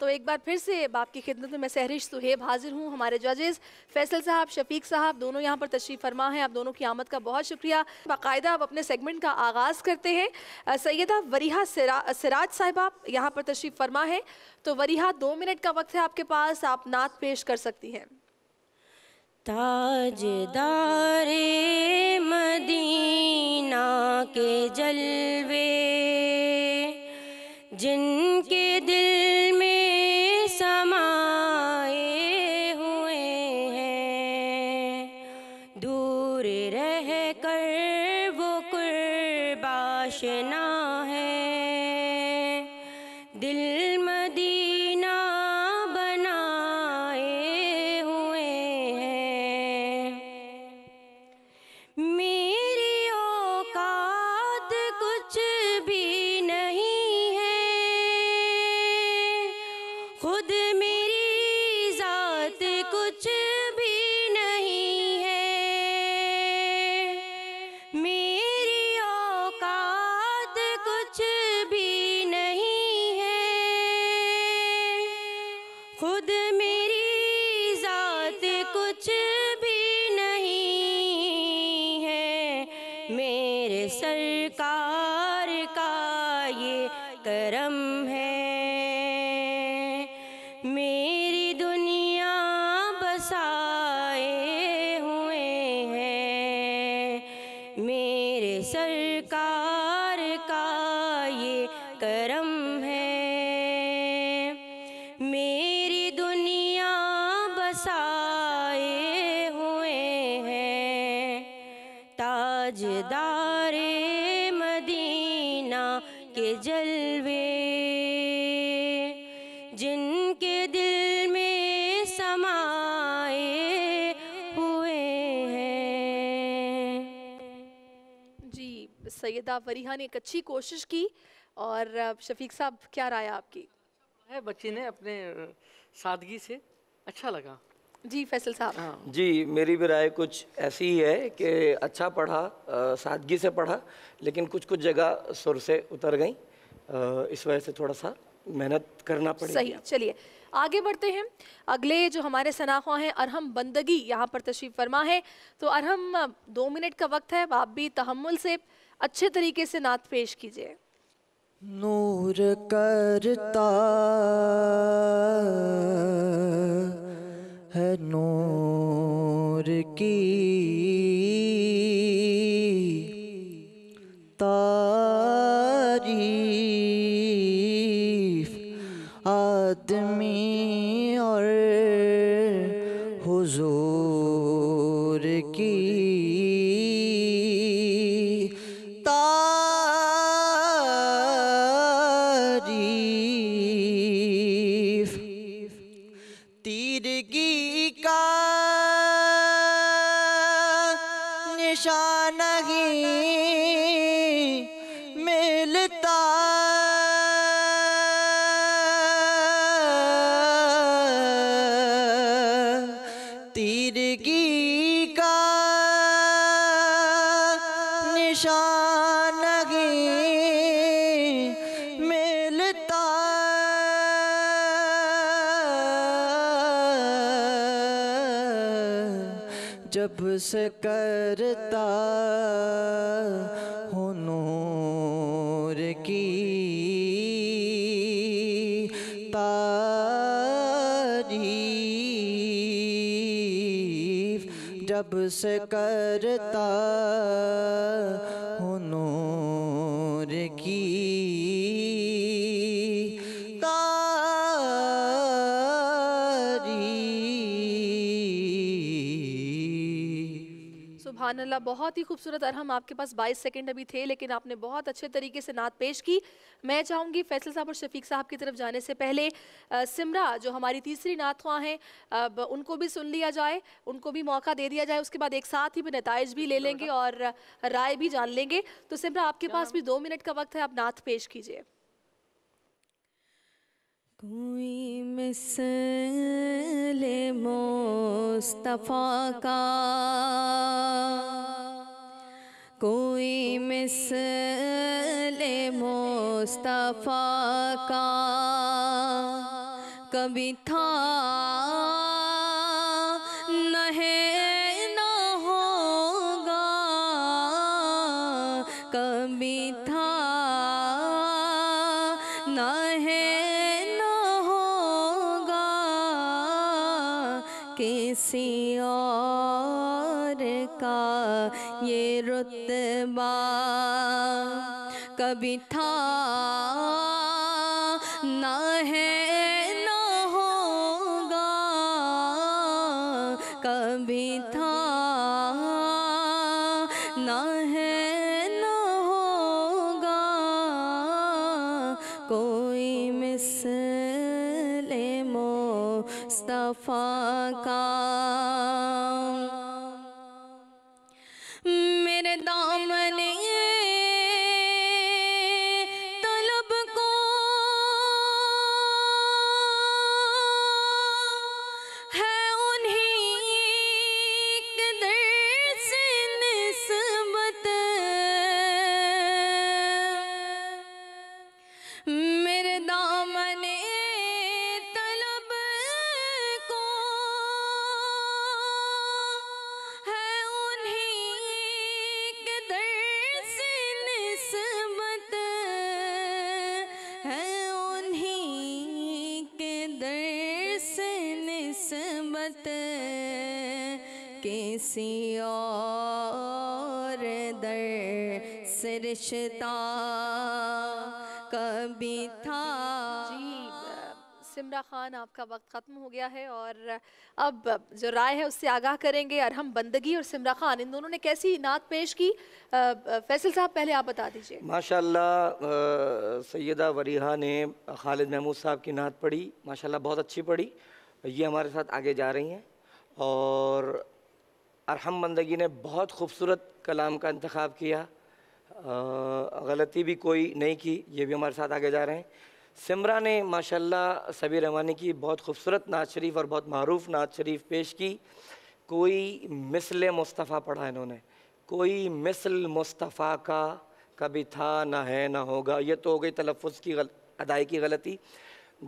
तो एक बार फिर से बाप की खिदमत में मैं सहरिश सुहेब हाजिर हूँ। हमारे जजेस फैसल साहब, शफीक साहब दोनों यहाँ पर तशरीफ़ फरमा हैं। आप दोनों की आमद का बहुत शुक्रिया। बाकायदा अब अपने सेगमेंट का आगाज़ करते हैं। सैयदा वरीहा सिराज साहिबा यहाँ पर तशरीफ़ फरमा है। तो वरीहा 2 मिनट का वक्त है आपके पास, आप नात पेश कर सकती हैं। ताजदारे मदीना के जलवे जिनके दिल में समाए हुए हैं, दूर रह कर वो कुर्बाशना है, दिल मदीना बनाए हुए हैं। मेरी औकात कुछ भी नहीं है, खुद मेरी ज़ात कुछ भी नहीं है। मेरी औकात कुछ भी नहीं है, खुद मेरी ज़ात कुछ भी नहीं है, मेरे सरकार का ये करम है। मेरी दुनिया बसाए हुए हैं, मेरे सरकार का ये करम है। मेरी दुनिया बसाए हुए हैं, ताजदारे मदीना के जलवे जिनके दिल में समाए हुए हैं। जी, सैयदा फरीहा ने एक अच्छी कोशिश की। और शफीक साहब, क्या राय है आपकी? है बच्ची ने अपने सादगी से अच्छा लगा। जी फैसल साहब। हाँ जी, मेरी भी राय कुछ ऐसी ही है कि अच्छा पढ़ा, सादगी से पढ़ा, लेकिन कुछ कुछ जगह सुर से उतर गई। इस वजह से थोड़ा सा मेहनत करना पड़ेगी। सही, चलिए आगे बढ़ते हैं। अगले जो हमारे सनाख्वा हैं, अरहम बंदगी यहाँ पर तशरीफ़ फरमा है। तो अरहम, 2 मिनट का वक्त है, आप भी तहम्मुल से अच्छे तरीके से नात पेश कीजिए। नूर करता है नूर की तारीफ, आदमी और हुजूर की तारीफ। तीरगी का निशान नहीं मिलता, तीरगी का निशान नहीं मिलता। जब से करता हूँ नूर की तारीफ, जब से करता हूँ नूर की सुभान अल्लाह, बहुत ही खूबसूरत। अरहम, आपके पास 22 सेकंड अभी थे, लेकिन आपने बहुत अच्छे तरीके से नात पेश की। मैं चाहूँगी फैसल साहब और शफीक साहब की तरफ जाने से पहले सिमरा जो हमारी तीसरी नातख्वां हैं, अब उनको भी सुन लिया जाए, उनको भी मौका दे दिया जाए। उसके बाद एक साथ ही नताइज भी ले लेंगे और राय भी जान लेंगे। तो सिमरा, आपके पास भी 2 मिनट का वक्त है, आप नात पेश कीजिए। कोई मिसले मुस्तफ़ा का, कोई मिसले मुस्तफ़ा का कभी था न है न होगा, कभी था न है किसी और का ये रुतबा, कभी था न है न होगा, कभी था न है न होगा, कोई मिसले मुस्तफ़ा का। मेरे दामने तलब को है उन्हीं के दर से निस्बत, मेरे दामने तलब किसी और दर से रिश्ता कभी था। जी सिमरा खान, आपका वक्त ख़त्म हो गया है और अब जो राय है उससे आगाह करेंगे अरहम बंदगी और सिमरा खान, इन दोनों ने कैसी नात पेश की। फैसल साहब पहले आप बता दीजिए। माशाल्लाह सैयदा वरीहा ने खालिद महमूद साहब की नात पढ़ी, माशाल्लाह बहुत अच्छी पढ़ी। ये हमारे साथ आगे जा रही हैं और अरहम बंदगी ने बहुत खूबसूरत कलाम का इंतखाब किया, गलती भी कोई नहीं की, ये भी हमारे साथ आगे जा रहे हैं। सिमरा ने माशाल्लाह सबी रहमानी की बहुत खूबसूरत नात शरीफ और बहुत मरूफ नात शरीफ पेश की। कोई मिसल मुस्तफ़ा पढ़ा इन्होंने, कोई मिसल मुस्तफ़ा का कभी था ना है ना होगा। ये तो हो गई तलफ़ुज़ की अदाई की गलती।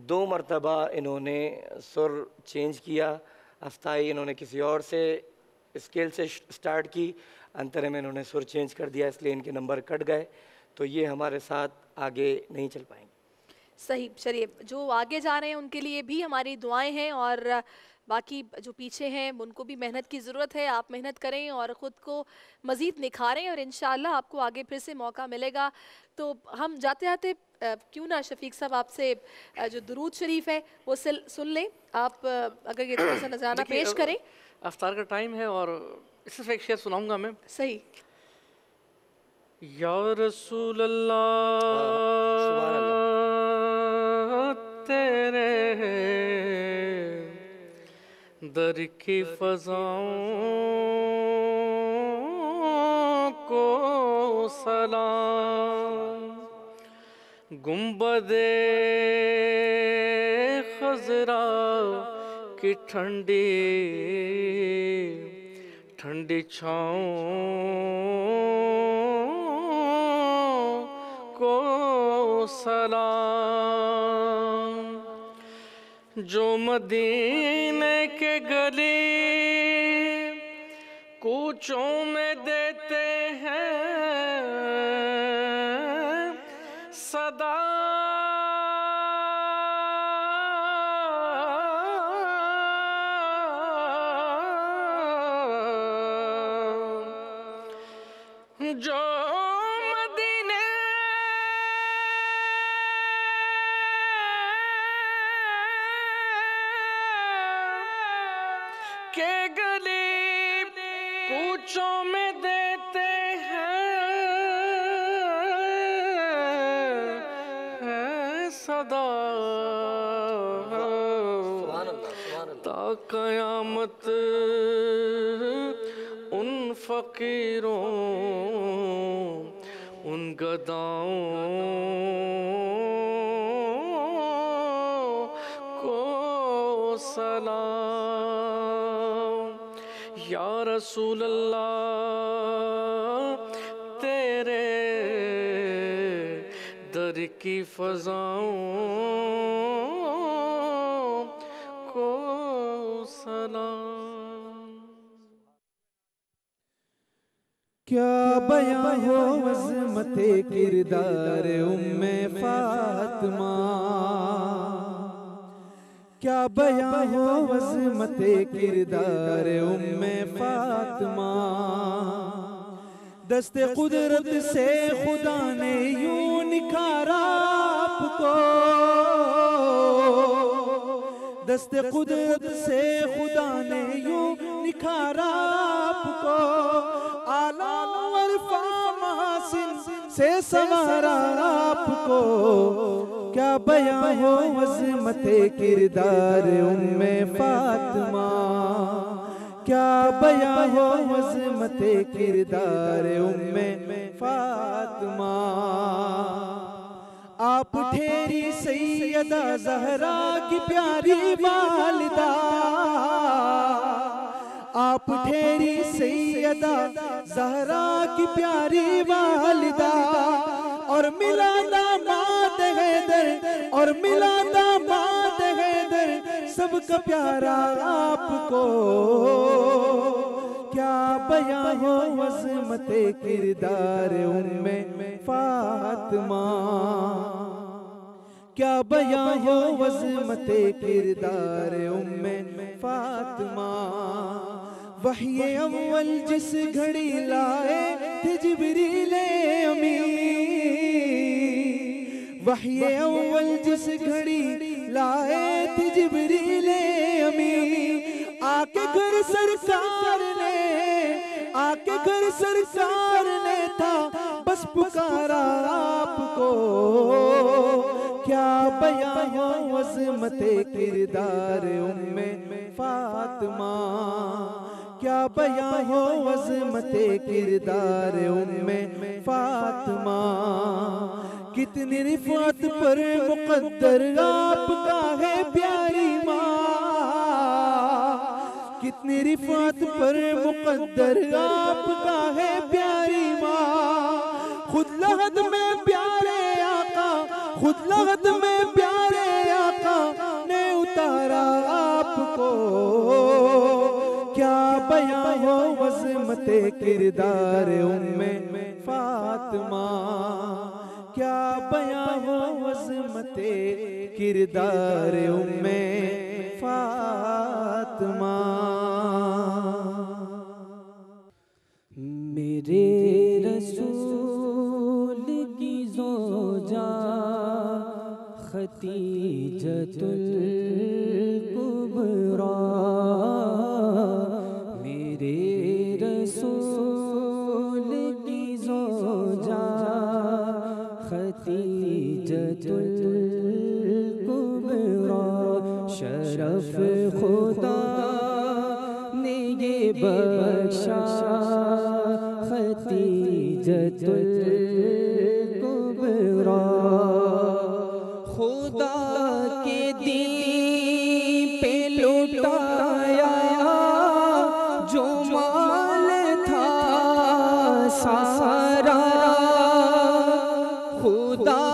2 मरतबा इन्होंने सुर चेंज किया, अफ्ताई इन्होंने किसी और से स्केल से स्टार्ट की, अंतरे में इन्होंने सुर चेंज कर दिया, इसलिए इनके नंबर कट गए, तो ये हमारे साथ आगे नहीं चल पाएंगे। सही, चलिए जो आगे जा रहे हैं उनके लिए भी हमारी दुआएं हैं और बाकी जो पीछे हैं उनको भी मेहनत की ज़रूरत है। आप मेहनत करें और ख़ुद को मज़ीद निखारें और इंशाअल्लाह आपको आगे फिर से मौका मिलेगा। तो हम जाते जाते क्यों ना शफीक साहब आपसे जो दुरूद शरीफ है वो सुन लें। आप अगर ये थोड़ा सा नजराना पेश करें। अफ्तार का टाइम है और इससे एक शेर सुनाऊंगा मैं। सही। या रसूल अल्लाह तेरे दर की फ़ज़ाओं को सलाम, गुंबदे खज़रा की ठंडी ठंडी छाँव को सलाम, जो मदीने के गली कूचों में देते हैं सदा, जो मदीने के गली कूचों में देते हैं सदा, ता क़यामत उन फ़कीरों उन गदाओं को सलाम। या रसूल अल्लाह तेरे दर की फ़ज़ाओं को सलाम। क्या बयां हो अज़मते किरदार उम्मे फातिमा, क्या बयां हो अज़मते किरदार उम्मे फातिमा, दस्ते कुदरत से खुदा ने यूं निखारा आपको, दस्ते कुदरत से खुदा ने यूं निखारा आपको, आला अरफा महासिन से संवारा आपको, क्या बयां हो अज़मते किरदार उम्मे फातिमा, क्या बयां हो अज़मते किरदार उम्मे फातिमा। आप ठेरी सैयदा ज़हरा की प्यारी वालिदा, आप ठेरी सैयदा ज़हरा की प्यारी वालिदा, और मिला दामाद हैदर, और मिला दामाद हैदर, सबका प्यारा आपको, क्या बयां हो अज़मते किरदार उम्मे फातिमा, क्या बयां हो अज़मते किरदार उम्मे फातिमा। वही अव्वल जिस घड़ी लाए थे जिब्रील अमीन, वही अव्वल जिस घड़ी लाए थे जिब्रील अमीन, आके घर सरकार ने, आके घर सरकार ने था बस पुकारा आपको, क्या बयां हो अज़मते किरदार उम्मे फातिमा, क्या बयां हो अज़मते किरदार उम्मे फातिमा, कितनी रिफ़ात पर मुक़द्दर आपका है प्यारी माँ, कितनी रिफ़ात पर मुक़द्दर आपका है प्यारी माँ, खुद लहद में प्यारे आका, खुद लहद में प्यारे आका ने उतारा आपको, क्या बयां हो अज़मते किरदार उम्मे फातिमा, क्या बयां हो अज़मते किरदार उम्मे फातिमा। मेरे रसूल की ज़ौजा खतीजतुल कुबरा, मेरे रसूल की ज़ौजा खतीजतुल कुबरा, शरफ खुदा ने ये बख्शा खतीजतुल कुबरा, खुदा के दीन पे लुटाया जो माल था सारा, खुदा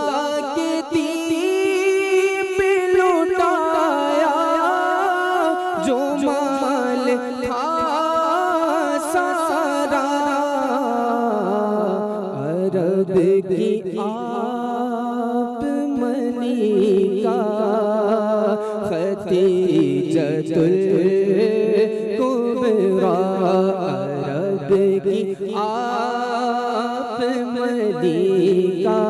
के दीन पे लुटाया जो माल था सारा, अरब की आप मनी का खतीजतुल कुबरा, अरब की आप मनी का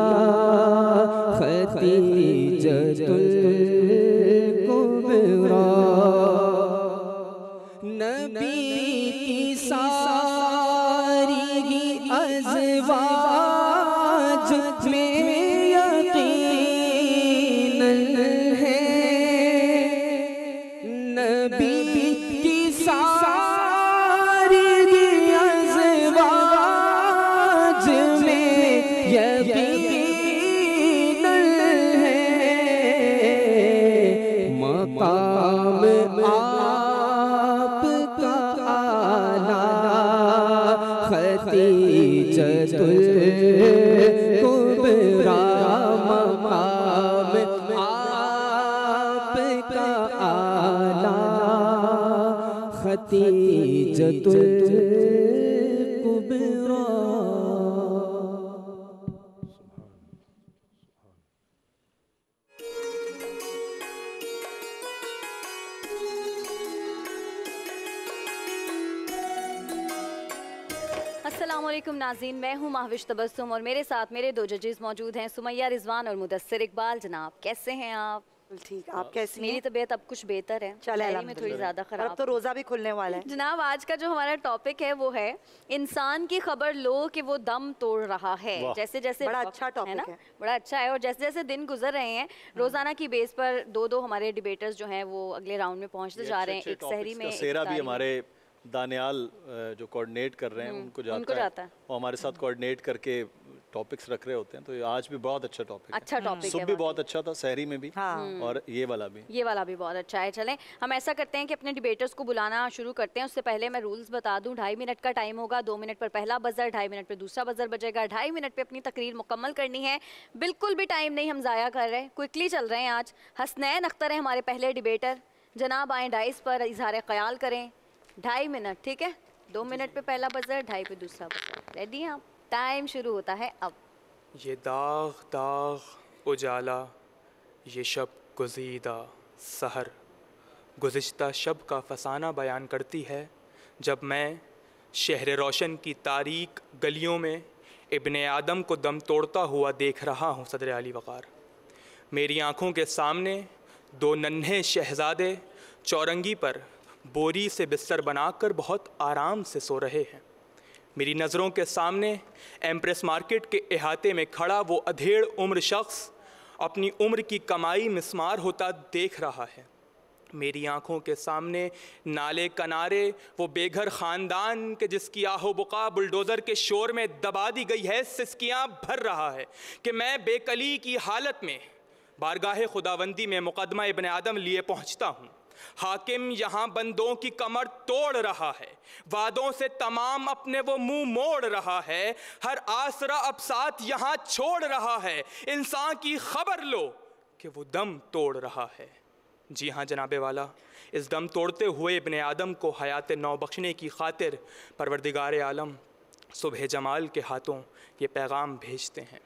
खतीजतुल कुबरा, नबी की सारी अज़वाज में यकीन है, नबी की सारी अज़वाज में यकीन है, मकाम आपका आला खतीजतुल कुबरा, मकाम आपका आला खतीजतुल कुबरा। अस्सलामुअलैकुम नाज़रीन, मैं हूँ महविश तबस्सुम और मेरे साथ मेरे दो जजेस मौजूद हैं, सुमैया रिजवान और मुदस्सिर इकबाल। जनाब कैसे हैं आप? ठीक, आप कैसी मेरी हैं? तबीयत अब कुछ बेहतर है, शहरी में थोड़ी ज़्यादा ख़राब। अब तो रोज़ा भी खुलने वाला है। जनाब आज का जो हमारा टॉपिक है वो है इंसान की खबर लो कि वो दम तोड़ रहा है। जैसे जैसे बड़ा अच्छा टॉपिक है, बड़ा अच्छा है, और जैसे जैसे दिन गुजर रहे हैं रोजाना की बेस पर दो हमारे डिबेटर्स जो हैं वो अगले राउंड में पहुंचते जा रहे हैं। एक शहरी में सेरा भी हमारे दानियाल जो कोऑर्डिनेट कर रहे हैं उनको जाता है और हमारे साथ कोऑर्डिनेट करके टॉपिक्स रख रहे होते हैं। तो आज भी बहुत अच्छा टॉपिक अच्छा टॉपिक है, भी बहुत अच्छा था, शहरी में भी और ये वाला भी बहुत अच्छा है। चलें हम ऐसा करते हैं कि अपने डिबेटर्स को बुलाना शुरू करते हैं। उससे पहले मैं रूल्स बता दूं, 2.5 मिनट का टाइम होगा, 2 मिनट पर पहला बजर, 2.5 मिनट पर दूसरा बजर बजेगा, 2.5 मिनट पर अपनी तकरीर मुकम्मल करनी है। बिल्कुल भी टाइम नहीं हम ज़ाया कर रहे, क्विकली चल रहे हैं। आज हसनैन अख्तर हैं हमारे पहले डिबेटर, जनाब आएँ डाइस पर इजहार ख्याल करें। 2.5 मिनट, ठीक है, 2 मिनट पे पहला बजर, 2.5 पे दूसरा बजर। रेडी हैं आप? टाइम शुरू होता है अब। ये दाग दाग उजाला, ये शब गुज़ीदा सहर, गुज़िश्ता शब का फसाना बयान करती है जब मैं शहर रोशन की तारीक गलियों में इब्ने आदम को दम तोड़ता हुआ देख रहा हूँ सदर आली वक़ार। मेरी आँखों के सामने दो नन्हे शहज़ादे चौरंगी पर बोरी से बिस्तर बनाकर बहुत आराम से सो रहे हैं। मेरी नज़रों के सामने एम्प्रेस मार्केट के इहाते में खड़ा वो अधेड़ उम्र शख्स अपनी उम्र की कमाई मिस्मार होता देख रहा है। मेरी आंखों के सामने नाले किनारे वो बेघर ख़ानदान के जिसकी आहो बुका बुलडोज़र के शोर में दबा दी गई है सिसकियाँ भर रहा है कि मैं बेकली की हालत में बारगाह खुदावंदी में मुकदमा इब्ने आदम लिए पहुँचता हूँ। हाकिम यहाँ बंदों की कमर तोड़ रहा है, वादों से तमाम अपने वो मुंह मोड़ रहा है, हर आसरा अब साथ यहाँ छोड़ रहा है। इंसान की खबर लो कि वो दम तोड़ रहा है। जी हाँ जनाबे वाला, इस दम तोड़ते हुए इब्ने आदम को हयात नौ बख्शने की खातिर परवरदिगार आलम सुबह जमाल के हाथों ये पैगाम भेजते हैं,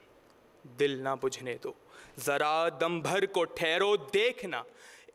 दिल ना बुझने दो, ज़रा दम भर को ठहरो, देखना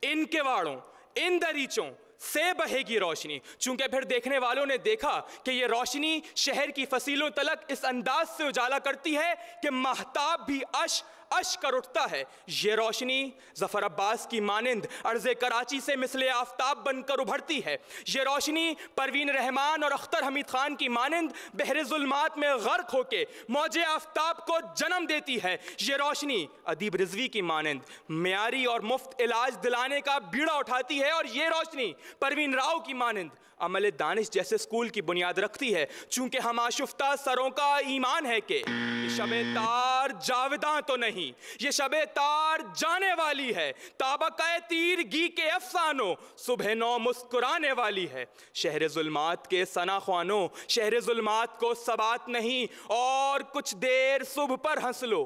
इन किवाड़ों इन दरीचों से बहेगी रोशनी। चूंकि फिर देखने वालों ने देखा कि ये रोशनी शहर की फसीलों तलक इस अंदाज से उजाला करती है कि महताब भी अश अश कर उठता है। ये रोशनी ज़फ़र अब्बास की मानिंद अर्ज़े कराची से मिसले आफ्ताब बनकर उभरती है। ये रोशनी परवीन रहमान और अख्तर हमीद खान की मानिंद बहरे ज़ुल्मात में गर्क होके मौजे आफ्ताब को जन्म देती है। ये रोशनी अदीब रिजवी की मानिंद मियारी और मुफ्त इलाज दिलाने का बीड़ा उठाती है। और ये रोशनी परवीन राव की मानिंद अमल दानिश जैसे स्कूल की बुनियाद रखती है। चूंकि हम आशुफ्ता सरों का ईमान है कि ये शबे तार जाविदां तो नहीं, ये शबे तार जाने वाली है। ताबक़े तीरगी के अफसानों सुबह नौ मुस्कुराने वाली है। शहर जुल्मात के सना ख्वानों शहर जुल्मात को सबात नहीं, और कुछ देर सुबह पर हंस लो,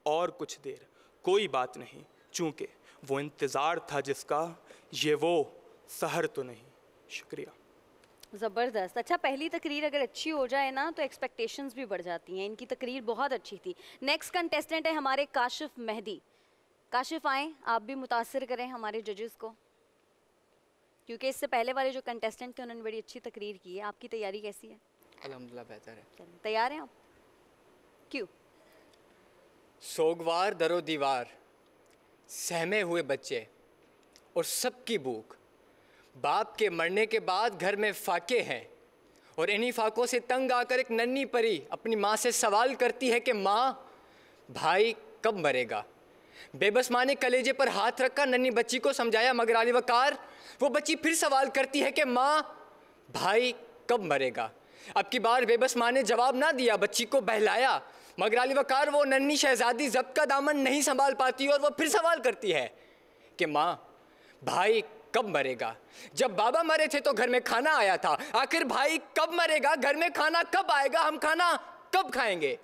और कुछ देर कोई बात नहीं, चूंकि वो इंतज़ार था जिसका ये वो सहर तो नहीं। शुक्रिया। ज़बरदस्त। अच्छा, पहली तकरीर अगर अच्छी हो जाए ना तो एक्सपेक्टेशंस भी बढ़ जाती हैं। इनकी तकरीर बहुत अच्छी थी। नेक्स्ट कंटेस्टेंट है हमारे काशिफ मेहदी। काशिफ आएँ, आप भी मुतासिर करें हमारे जजेस को, क्योंकि इससे पहले वाले जो कंटेस्टेंट थे उन्होंने बड़ी अच्छी तकरीर की है। आपकी तैयारी कैसी है? अल्हम्दुलिल्लाह बेहतर है। तैयार हैं आप? क्यों? सोगवार दरो दीवार, सहमे हुए बच्चे और सबकी भूख, बाप के मरने के बाद घर में फाके हैं, और इन्हीं फाकों से तंग आकर एक नन्ही परी अपनी माँ से सवाल करती है कि माँ भाई कब मरेगा। बेबस माँ ने कलेजे पर हाथ रखकर नन्ही बच्ची को समझाया, मगर आली वकार वो बच्ची फिर सवाल करती है कि माँ भाई कब मरेगा। अब की बार बेबस माँ ने जवाब ना दिया, बच्ची को बहलाया, मगर आली वकार वो नन्ही शहजादी ज़ब्त का दामन नहीं संभाल पाती और वो फिर सवाल करती है कि माँ भाई कब मरेगा। जब बाबा मरे थे तो घर में खाना आया था, आखिर भाई कब मरेगा, घर में खाना कब आएगा, हम खाना कब खाएंगे।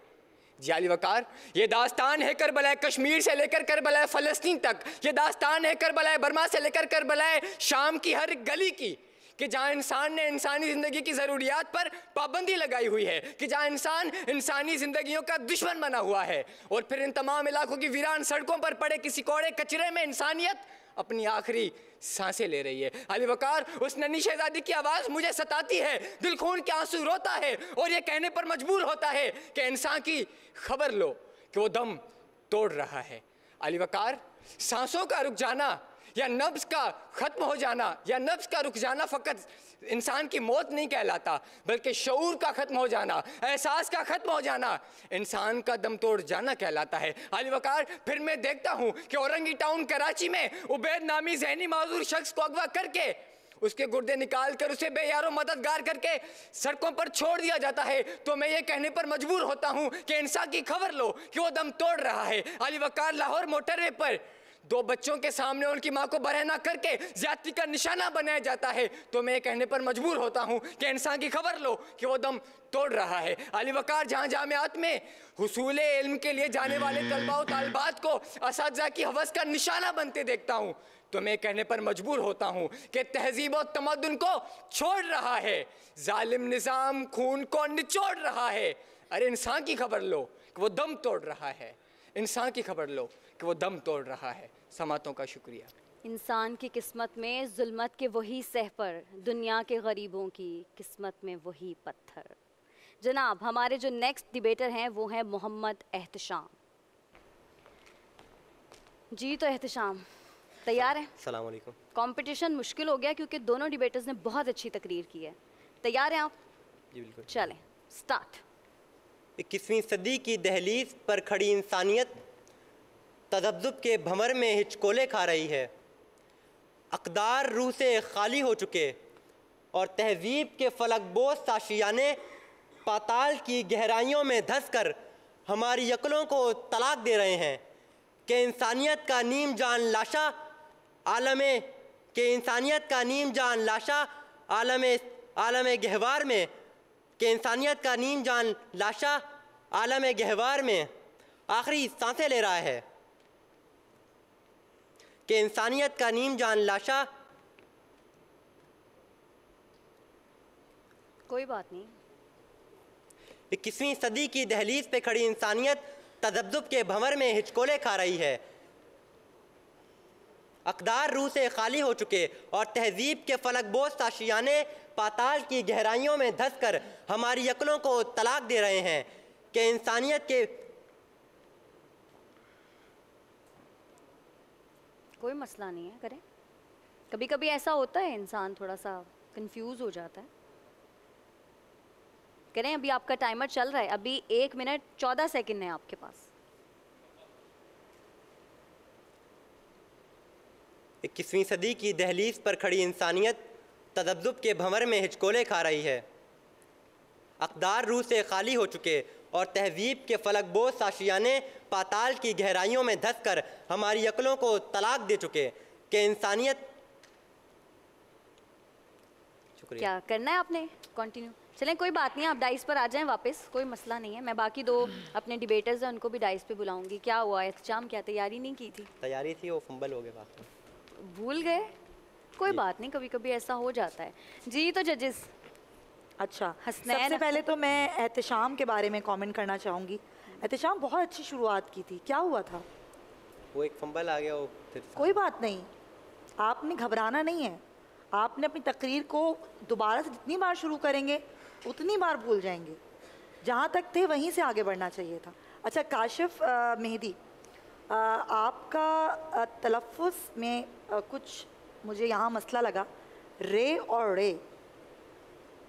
जी आली वकार, ये दास्तान है करबला कश्मीर से लेकर करबला फ़लस्तीन तक, ये दास्तान है करबला बर्मा से लेकर करबला शाम की हर गली की, कि जहाँ इंसान ने इंसानी ज़िंदगी की ज़रूरियात पर पाबंदी लगाई हुई है, कि जहाँ इंसान इंसानी ज़िंदगियों का दुश्मन बना हुआ है, और फिर इन तमाम इलाकों की वीरान सड़कों पर पड़े किसी कौड़े कचरे में इंसानियत अपनी आखिरी सांसें ले रही है। अली वकार, उस नन्ही शहजादी की आवाज़ मुझे सताती है, दिल खून के आंसू रोता है, और ये कहने पर मजबूर होता है कि इंसान की खबर लो कि वो दम तोड़ रहा है। अली वकार, सांसों का रुक जाना या नब्ज़ का ख़त्म हो जाना या नब्ज़ का रुक जाना फ़कत इंसान की मौत नहीं कहलाता, बल्कि शऊर का ख़त्म हो जाना, एहसास का ख़त्म हो जाना इंसान का दम तोड़ जाना कहलाता है। अली वकार, फिर मैं देखता हूँ कि औरंगी टाउन कराची में उबैद नामी जहनी माजूर शख्स को अगवा करके उसके गुर्दे निकाल कर उसे बेयारो मददगार करके सड़कों पर छोड़ दिया जाता है, तो मैं ये कहने पर मजबूर होता हूँ कि इंसान की खबर लो कि वो दम तोड़ रहा है। अली वकार, लाहौर मोटरवे पर दो बच्चों के सामने उनकी माँ को बरहना करके ज्यादती का निशाना बनाया जाता है, तो मैं ये कहने पर मजबूर होता हूँ कि इंसान की खबर लो कि वो दम तोड़ रहा है। अली वकार, जहाँ जामियात में हुसूल इल्म के लिए जाने वाले तलबा और तालिबात को असातिज़ा की हवस का निशाना बनते देखता हूँ, तो मैं कहने पर मजबूर होता हूँ कि तहजीब और तमद्दुन को छोड़ रहा है, जालिम निज़ाम खून को निचोड़ रहा है। अरे इंसान की खबर लो कि वो दम तोड़ रहा है, इंसान की खबर लो कि वो दम तोड़ रहा है। समातों का शुक्रिया। इंसान की किस्मत में जुल्मत के वही सहपर, दुनिया के गरीबों की किस्मत में वही पत्थर। जनाब, हमारे जो नेक्स्ट डिबेटर हैं वो हैं मोहम्मद एहतशाम। जी तो एहतशाम तैयार हैं? अस्सलाम वालेकुम। कंपटीशन मुश्किल हो गया क्योंकि दोनों डिबेटर्स ने बहुत अच्छी तकरीर की है। तैयार हैं आप? जी बिल्कुल। चलें स्टार्ट। 21वीं सदी की दहलीज पर खड़ी इंसानियत तज़ब्ज़ुब के भंवर में हिचकोले खा रही है। अक़दार रूह से खाली हो चुके और तहज़ीब के फलकबोज़ साशियाने पाताल की गहराइयों में धंस कर हमारी अक्लों को तलाक दे रहे हैं कि इंसानियत का नीम जान लाशा आलम गहवार में कि इंसानियत का नीम जान लाशा आलम गहवार में आखिरी सांसें ले रहा है कि इंसानियत का नीम जान लाशा। कोई बात नहीं। 21वीं सदी की दहलीज पे खड़ी इंसानियत तज़ब्ज़ुब के भंवर में हिचकोले खा रही है। अक़दार रूह से खाली हो चुके और तहज़ीब के फलकबोज़ साशियाने पाताल की गहराइयों में धंस कर हमारी अक्लों को तलाक दे रहे हैं कि इंसानियत के। कोई मसला नहीं है, करें। कभी कभी ऐसा होता है, इंसान थोड़ा सा कंफ्यूज हो जाता है। करें, अभी आपका टाइमर चल रहा है, अभी 1 मिनट 14 सेकंड है आपके पास। 21वीं सदी की दहलीज पर खड़ी इंसानियत तज़ब्ज़ुब के भंवर में हिचकोले खा रही है। अक़दार रूह से खाली हो चुके और तहज़ीब के फलकबोज़ साशियाने पाताल की गहराइयों में धंस कर हमारी अक्लों को तलाक दे चुके कि इंसानियत। शुक्रिया। क्या करना है आपने? कंटिन्यू। चलें, कोई बात नहीं, आप डाइस पर आ जाएं वापस, कोई मसला नहीं है। मैं बाकी 2 अपने डिबेटर्स हैं उनको भी डाइस पे बुलाऊंगी। क्या हुआ एहतशाम, क्या तैयारी नहीं की थी? तैयारी थी, वो फंबल हो गया, भूल गए? कोई बात नहीं, कभी कभी ऐसा हो जाता है। जी तो जजेस। अच्छा, हसनैन सबसे पहले तो मैं एहतशाम के बारे में कमेंट करना चाहूँगी। एहतशाम बहुत अच्छी शुरुआत की थी, क्या हुआ था? वो एक फंबल आ गया, वो फिर। कोई बात नहीं, आपने घबराना नहीं है। आपने अपनी तकरीर को दोबारा से जितनी बार शुरू करेंगे उतनी बार भूल जाएंगे। जहाँ तक थे वहीं से आगे बढ़ना चाहिए था। अच्छा काशिफ मेहदी, आपका तलफ़्फ़ुज़ में कुछ मुझे यहाँ मसला लगा। रे और रे,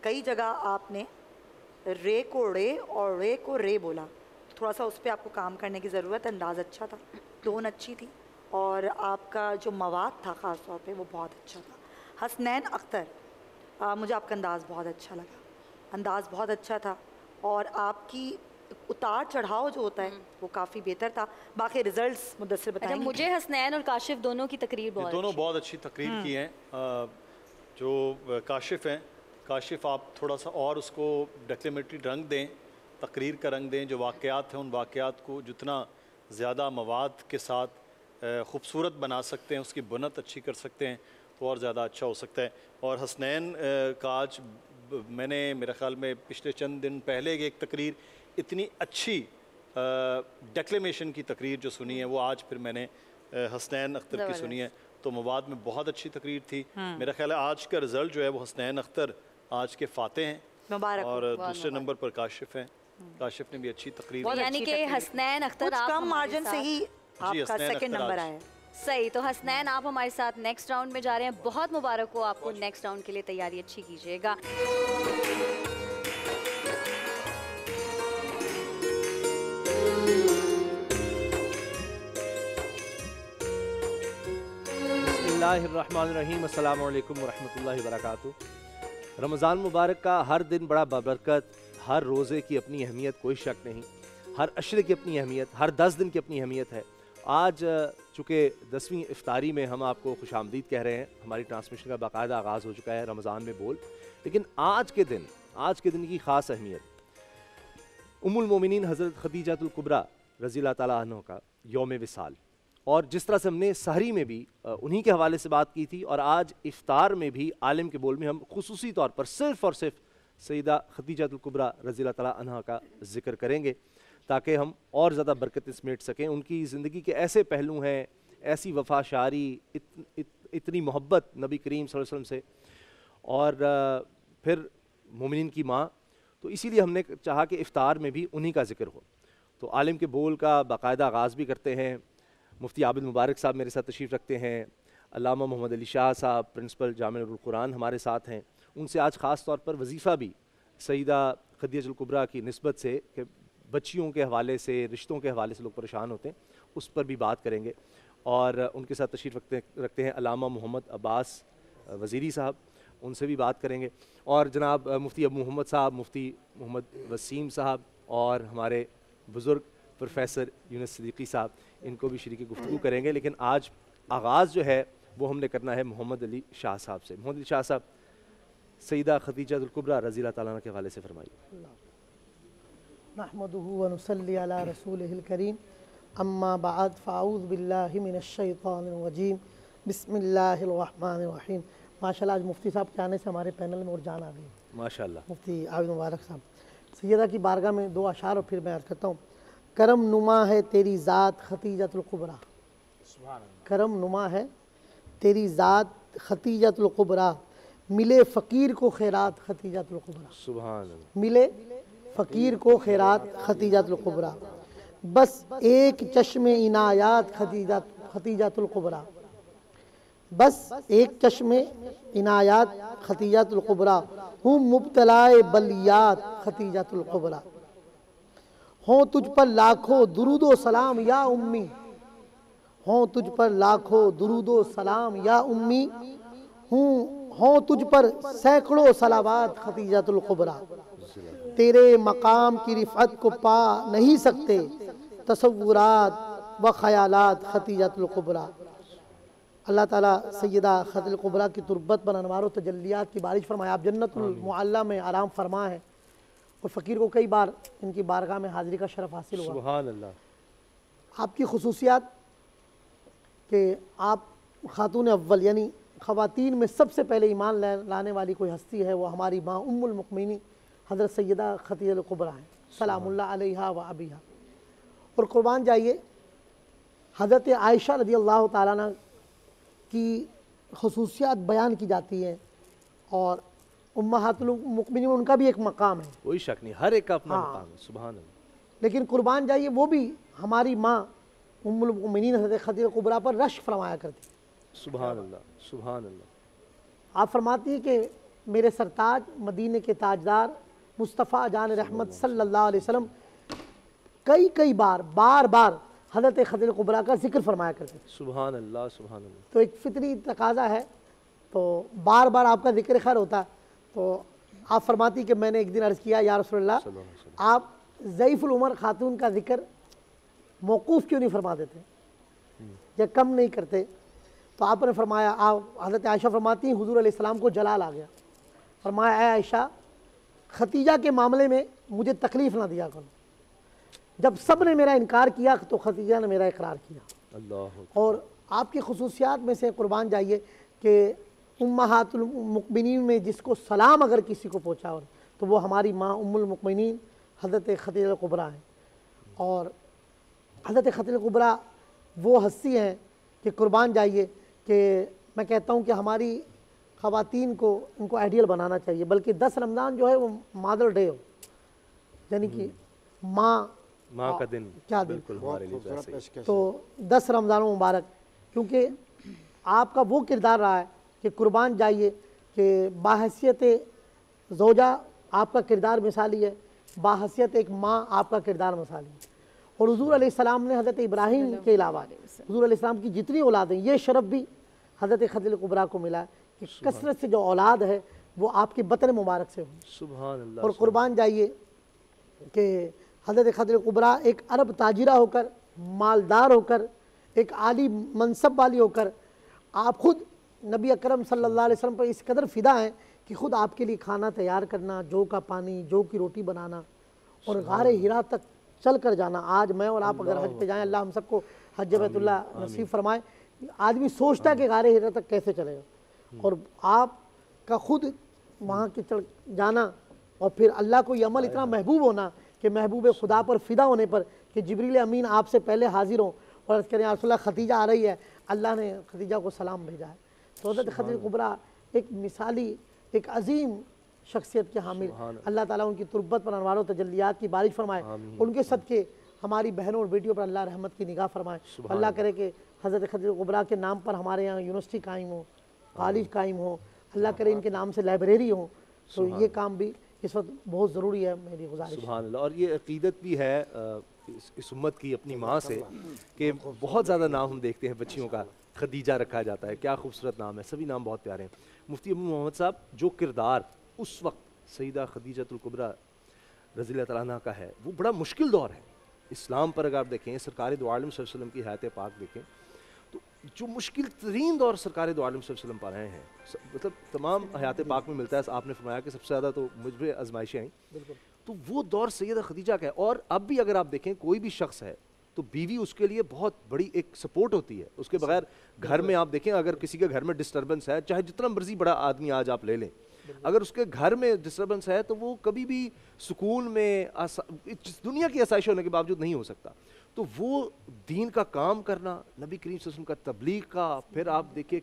कई जगह आपने रे को रे और रे को रे बोला। थोड़ा सा उस पर आपको काम करने की ज़रूरत है। अंदाज़ अच्छा था, टोन अच्छी थी और आपका जो मवाद था ख़ास तौर पे वो बहुत अच्छा था। हसनैन अख्तर, मुझे आपका अंदाज़ बहुत अच्छा लगा, अंदाज़ बहुत अच्छा था और आपकी उतार चढ़ाव जो होता है वो काफ़ी बेहतर था। बाकी रिजल्ट्स मुदस्सिर बताएंगे। अच्छा, मुझे हसनैन और काशिफ दोनों की तकरीर बहुत अच्छी तकरीर की हैं। जो काशिफ हैं, काशिफ आप थोड़ा सा और उसको डेक्लेमेटरी रंग दें, तकरीर का रंग दें। जो वाक़यात हैं उन वाक़यात को जितना ज़्यादा मवाद के साथ ख़ूबसूरत बना सकते हैं, उसकी बुनत अच्छी कर सकते हैं तो और ज़्यादा अच्छा हो सकता है। और हसनैन का आज मैंने मेरे ख़्याल में पिछले चंद दिन पहले एक तकरीर इतनी अच्छी डेक्लेमेशन की तकरीर जो सुनी है वो आज फिर मैंने हसनैन अख्तर की सुनी है, तो मवाद में बहुत अच्छी तकरीर थी। मेरा ख्याल है आज का रिज़ल्ट जो है वो हसनैन अख्तर आज के फाते हैं और दूसरे नंबर पर काशिफ हैं। काशिफ ने भी अच्छी तकरीर, यानी कि हसनैन अख्तर कुछ कम मार्जिन से ही आपका सेकंड नंबर आया। सही, तो हसनैन आप हमारे साथ नेक्स्ट राउंड में जा रहे हैं। बहुत मुबारक हो आपको, नेक्स्ट राउंड के लिए तैयारी अच्छी कीजिएगा। बिस्मिल्लाहिर्रहमानिर्रहीम, अस्सलामु अलैकुम वरहमतुल्लाहि वबरकातुहू। रमज़ान मुबारक का हर दिन बड़ा बबरकत, हर रोज़े की अपनी अहमियत, कोई शक नहीं। हर अशरे की अपनी अहमियत, हर 10 दिन की अपनी अहमियत है। आज चूँकि 10वीं इफ्तारी में हम आपको खुशामदीद कह रहे हैं, हमारी ट्रांसमिशन का बाकायदा आगाज़ हो चुका है रमज़ान में बोल, लेकिन आज के दिन की ख़ास अहमियत, उम्मुल मोमिनीन हज़रत खदीजातुल कुबरा रज़ियल्लाहु ताला अन्हा का यौम विसाल, और जिस तरह से हमने सहरी में भी उन्हीं के हवाले से बात की थी, और आज इफ्तार में भी आलिम के बोल में हम खुसूसी तौर पर सिर्फ़ और सिर्फ सईदा खदीजातुल कुबरा रज़ियल्लाहु ताला अन्हा का जिक्र करेंगे ताकि हम और ज़्यादा बरकत समेट सकें। उनकी ज़िंदगी के ऐसे पहलू हैं, ऐसी वफाशारी, इतनी मोहब्बत नबी करीम सल्लल्लाहु अलैहि वसल्लम से, और फिर मोमिनीन की माँ। तो इसीलिए हमने चाहा कि इफ्तार में भी उन्हीं का जिक्र हो। तो आलिम के बोल का बाकायदा आगाज़ भी करते हैं। मुफ्ती आबिद मुबारक साहब मेरे साथ तशरीफ़ रखते हैं, अल्लामा मोहम्मद अली शाह साहब प्रिंसिपल जामिअतुल कुरान हमारे साथ हैं। उनसे आज ख़ास तौर पर वजीफ़ा भी सईदा खदीजतुल कुबरा की निस्बत से कि बच्चियों के हवाले से, रिश्तों के हवाले से लोग परेशान होते हैं, उस पर भी बात करेंगे। और उनके साथ तशरीफ़ रखते हैं अल्लामा मोहम्मद अब्बास वज़ीरी साहब, उनसे भी बात करेंगे। और जनाब मुफ्ती अबू मोहम्मद साहब, मुफ्ती मोहम्मद वसीम साहब और हमारे बुज़ुर्ग प्रोफेसर यूनुस सिद्दीकी साहब, इनको भी शरीक गुफ्तगू करेंगे। लेकिन आज आगाज़ जो है वो हमने करना है मोहम्मद अली शाह साहब से। मोहम्मद अली शाह साहब सईदा खदीजतुल कुबरा रज़ी अल्लाह ताला के हवाले से फरमाइए। नहमदुहु व नुसल्ली अला रसूलिहिल करीम, अम्मा बाद फ़ाऊज़ बिल्लाहि मिनश शैतानिर रजीम, बिस्मिल्लाहिर रहमानिर रहीम। माशाल्लाह आज मुफ्ती साहब के आने से हमारे पैनल में और जान आ गई माशाल्लाह। मुफ्ती आबिद मुबारक साहब, सैयदा की बारगाह में दो अशार और फिर मैं अर्ज़ करता हूँ। करम नुमा है तेरी ज़ात खतीजतुल कुबरा, करम नुमा है तेरी ज़ात खतीजतुल कुबरा, मिले फ़कीर को खैरात खतीजतुल कुबरा, सुभान अल्लाह, मिले फ़कीर को खैरात खतीजतुल कुबरा, बस एक चश्मे इनायात खतीजतुल कुबरा, बस एक चश्मे इनायात खतीजतुल कुबरा, हूँ मुब्तलाए बलियात खतीजतुल कुबरा, हों तुझ पर लाखों दुरूदो सलाम या उम्मी, हों तुझ पर लाखों दुरूदो सलाम या उम्मी, हों तुझ पर सैकड़ों सलावात खतीजतुल कुबरा, तेरे मकाम की रिफ़त को पा नहीं सकते तसव्वुरात व ख़यालात खतीजतुल कुबरा। अल्लाह ताला सैयदा खतीजतुल कुबरा की तुर्बत पर अनवार तजल्लियात की बारिश फरमाए। आप जन्नतुल मुअल्ला में आराम फरमा है और फ़कीर को कई बार इनकी बारगाह में हाज़िरी का शरफ़ हासिल हुआ। सुभान अल्लाह। आपकी खुसूसियात कि आप खातून अव्वल यानी ख़वातीन में सबसे पहले ईमान लाने वाली कोई हस्ती है, वो हमारी माँ उम्मुल मुमिनीन हज़रत सैयदा खतीजतुल कुबरा हैं सलामुल्लाह अलैहा व अबीहा। और कुर्बान जाइए हज़रत आयशा रज़ियल्लाहु ताला अन्हा की खुसूसियात बयान की जाती हैं और उम्महातुल मुमिनीन में उनका भी एक मकाम है, कोई शक नहीं, हर एक का अपना मकाम है। सुभान अल्लाह। लेकिन कुर्बान जाइए वो भी हमारी माँ उम्मुल मुमिनीन हज़रत खतीजतुल कुबरा पर रश्क फरमाया करती। सुभान अल्लाह, सुभान अल्लाह। आप फरमाती हैं कि मेरे सरताज मदीने के ताजदार मुस्तफ़ा जान रहमत सल्लल्लाहु अलैहि वसल्लम कई बार बार हज़रत खतीजतुल कुबरा का जिक्र फरमाया करते थे। सुभान अल्लाह, सुभान अल्लाह। तो एक फितरी तकाजा है, तो बार बार आपका जिक्र खैर होता। तो आप फरमाती कि मैंने एक दिन अर्ज़ किया या रसूलल्लाह, आप ज़ईफ़ुल उमर खातून का जिक्र मौकूफ़ क्यों नहीं फरमा देते या कम नहीं करते? तो आपने फरमाया, आप हज़रत आयशा फरमाती हैं हुज़ूर अलैहिस्सलाम को जलाल आ गया, फरमाया ऐ आयशा खतीजा के मामले में मुझे तकलीफ़ ना दिया करो, जब सब ने मेरा इनकार किया तो खतीजा ने मेरा इकरार किया। अल्लाह। और आपकी खुसूसियात में से कुर्बान जाइए कि उम्महातुल मुमिनीन में जिसको सलाम अगर किसी को पहुँचा हो तो वो हमारी माँ उम्मुल मुमिनीन हज़रत खतीजतुल कुबरा हैं। और हज़रत खतीजतुल कुबरा वो हस्ती हैं कि कुर्बान जाइए कि मैं कहता हूँ कि हमारी ख़वातीन को इनको आइडियल बनाना चाहिए, बल्कि 10 रमज़ान जो है वो मदर डे हो, यानी कि माँ का दिन, क्या दिन हमारे लिए। तो 10 रमज़ान मुबारक, क्योंकि आपका वो किरदार रहा है कि कुर्बान जाइए कि बाहैसियत ज़ौजा आपका किरदार मिसाली है, बाहैसियत एक माँ आपका किरदार मिसाली है। और हुज़ूर अलैहिस्सलाम ने हज़रत इब्राहीम के अलावा हुज़ूर अलैहिस्सलाम की जितनी औलाद हैं, ये शरफ़ भी हज़रत खतीजतुल कुबरा को मिला है कि कसरत से जो औलाद है वो आपके बतन मुबारक से हुई। सुभान अल्लाह। और कुर्बान जाइए कि हज़रत खतीजतुल कुबरा एक अरब ताजिरा होकर, मालदार होकर, एक आली मनसब वाली होकर, आप ख़ुद नबी अकरम सल्लल्लाहु अलैहि वसल्लम पर इस कदर फ़िदा हैं कि ख़ुद आपके लिए खाना तैयार करना, जौ का पानी, जौ की रोटी बनाना और गारे हिरा तक चल कर जाना। आज मैं और आप अगर हज पे जाएं, अल्लाह हम सबको हज बैतुल्लाह नसीब फरमाए, आदमी सोचता है कि गारे हिरा तक कैसे चलेगा, और आपका खुद वहाँ के चढ़ जाना और फिर अल्लाह को ये अमल इतना महबूब होना कि महबूब खुदा पर फ़िदा होने पर कि जिब्रील अमीन आपसे पहले हाजिर हों और अर्ज़ करें या रसूलल्लाह खतीजा आ रही है, अल्लाह ने खदीजा को सलाम भेजा है। तो हज़रत खदीजा कुबरा एक मिसाली, एक अजीम शख्सियत के हामिल, अल्लाह ताला उनकी तुर्बत पर अनवार तजल्लियात की बारिश फरमाए, उनके सदक़े हमारी बहनों और बेटियों पर अल्लाह रहमत की निगाह फरमाए। अल्लाह करे कि हज़रत खदीजा कुबरा के नाम पर हमारे यहाँ यूनिवर्सिटी कायम हो, कॉलेज कायम हो, अल्लाह करे इनके नाम से लाइब्रेरी हो। तो ये काम भी इस वक्त बहुत ज़रूरी है, मेरी गुजारिश। सुभान अल्लाह। और ये अक़ीदत भी है इस उम्मत की अपनी माँ से कि बहुत ज़्यादा नाम हम देखते हैं बच्चियों का खदीजा रखा जाता है, क्या खूबसूरत नाम है, सभी नाम बहुत प्यारे हैं। मुफ्ती अबू मोहम्मद साहब, जो किरदार उस वक्त सईदा खदीजतुल कुबरा रज़ियल्लाहु तआला अन्हा का है वो बड़ा मुश्किल दौर है इस्लाम पर। अगर आप देखें सरकार दो आलम सल्लल्लाहु अलैहि वसल्लम की हयात पाक देखें तो जो मुश्किल तरीन दौर सरकार दो आलम सल्लल्लाहु अलैहि वसल्लम पर रहे हैं, मतलब तमाम हयात पाक में मिलता है, आपने फरमाया कि सबसे ज़्यादा तो मुझ पर आजमाइशें आई, तो वो दौर सैयदा खदीजा का है। और अब भी अगर आप देखें कोई भी शख्स है तो बीवी उसके लिए बहुत बड़ी एक सपोर्ट होती है, उसके बगैर घर में आप देखें अगर किसी के घर में डिस्टर्बेंस है, चाहे जितना मर्जी बड़ा आदमी आज आप ले लें, अगर उसके घर में डिस्टर्बेंस है तो वो कभी भी सुकून में दुनिया की आसाइश होने के बावजूद नहीं हो सकता। तो वो दीन का काम करना, नबी करीम सल्लल्लाहु अलैहि वसल्लम का तबलीग का, फिर आप देखिए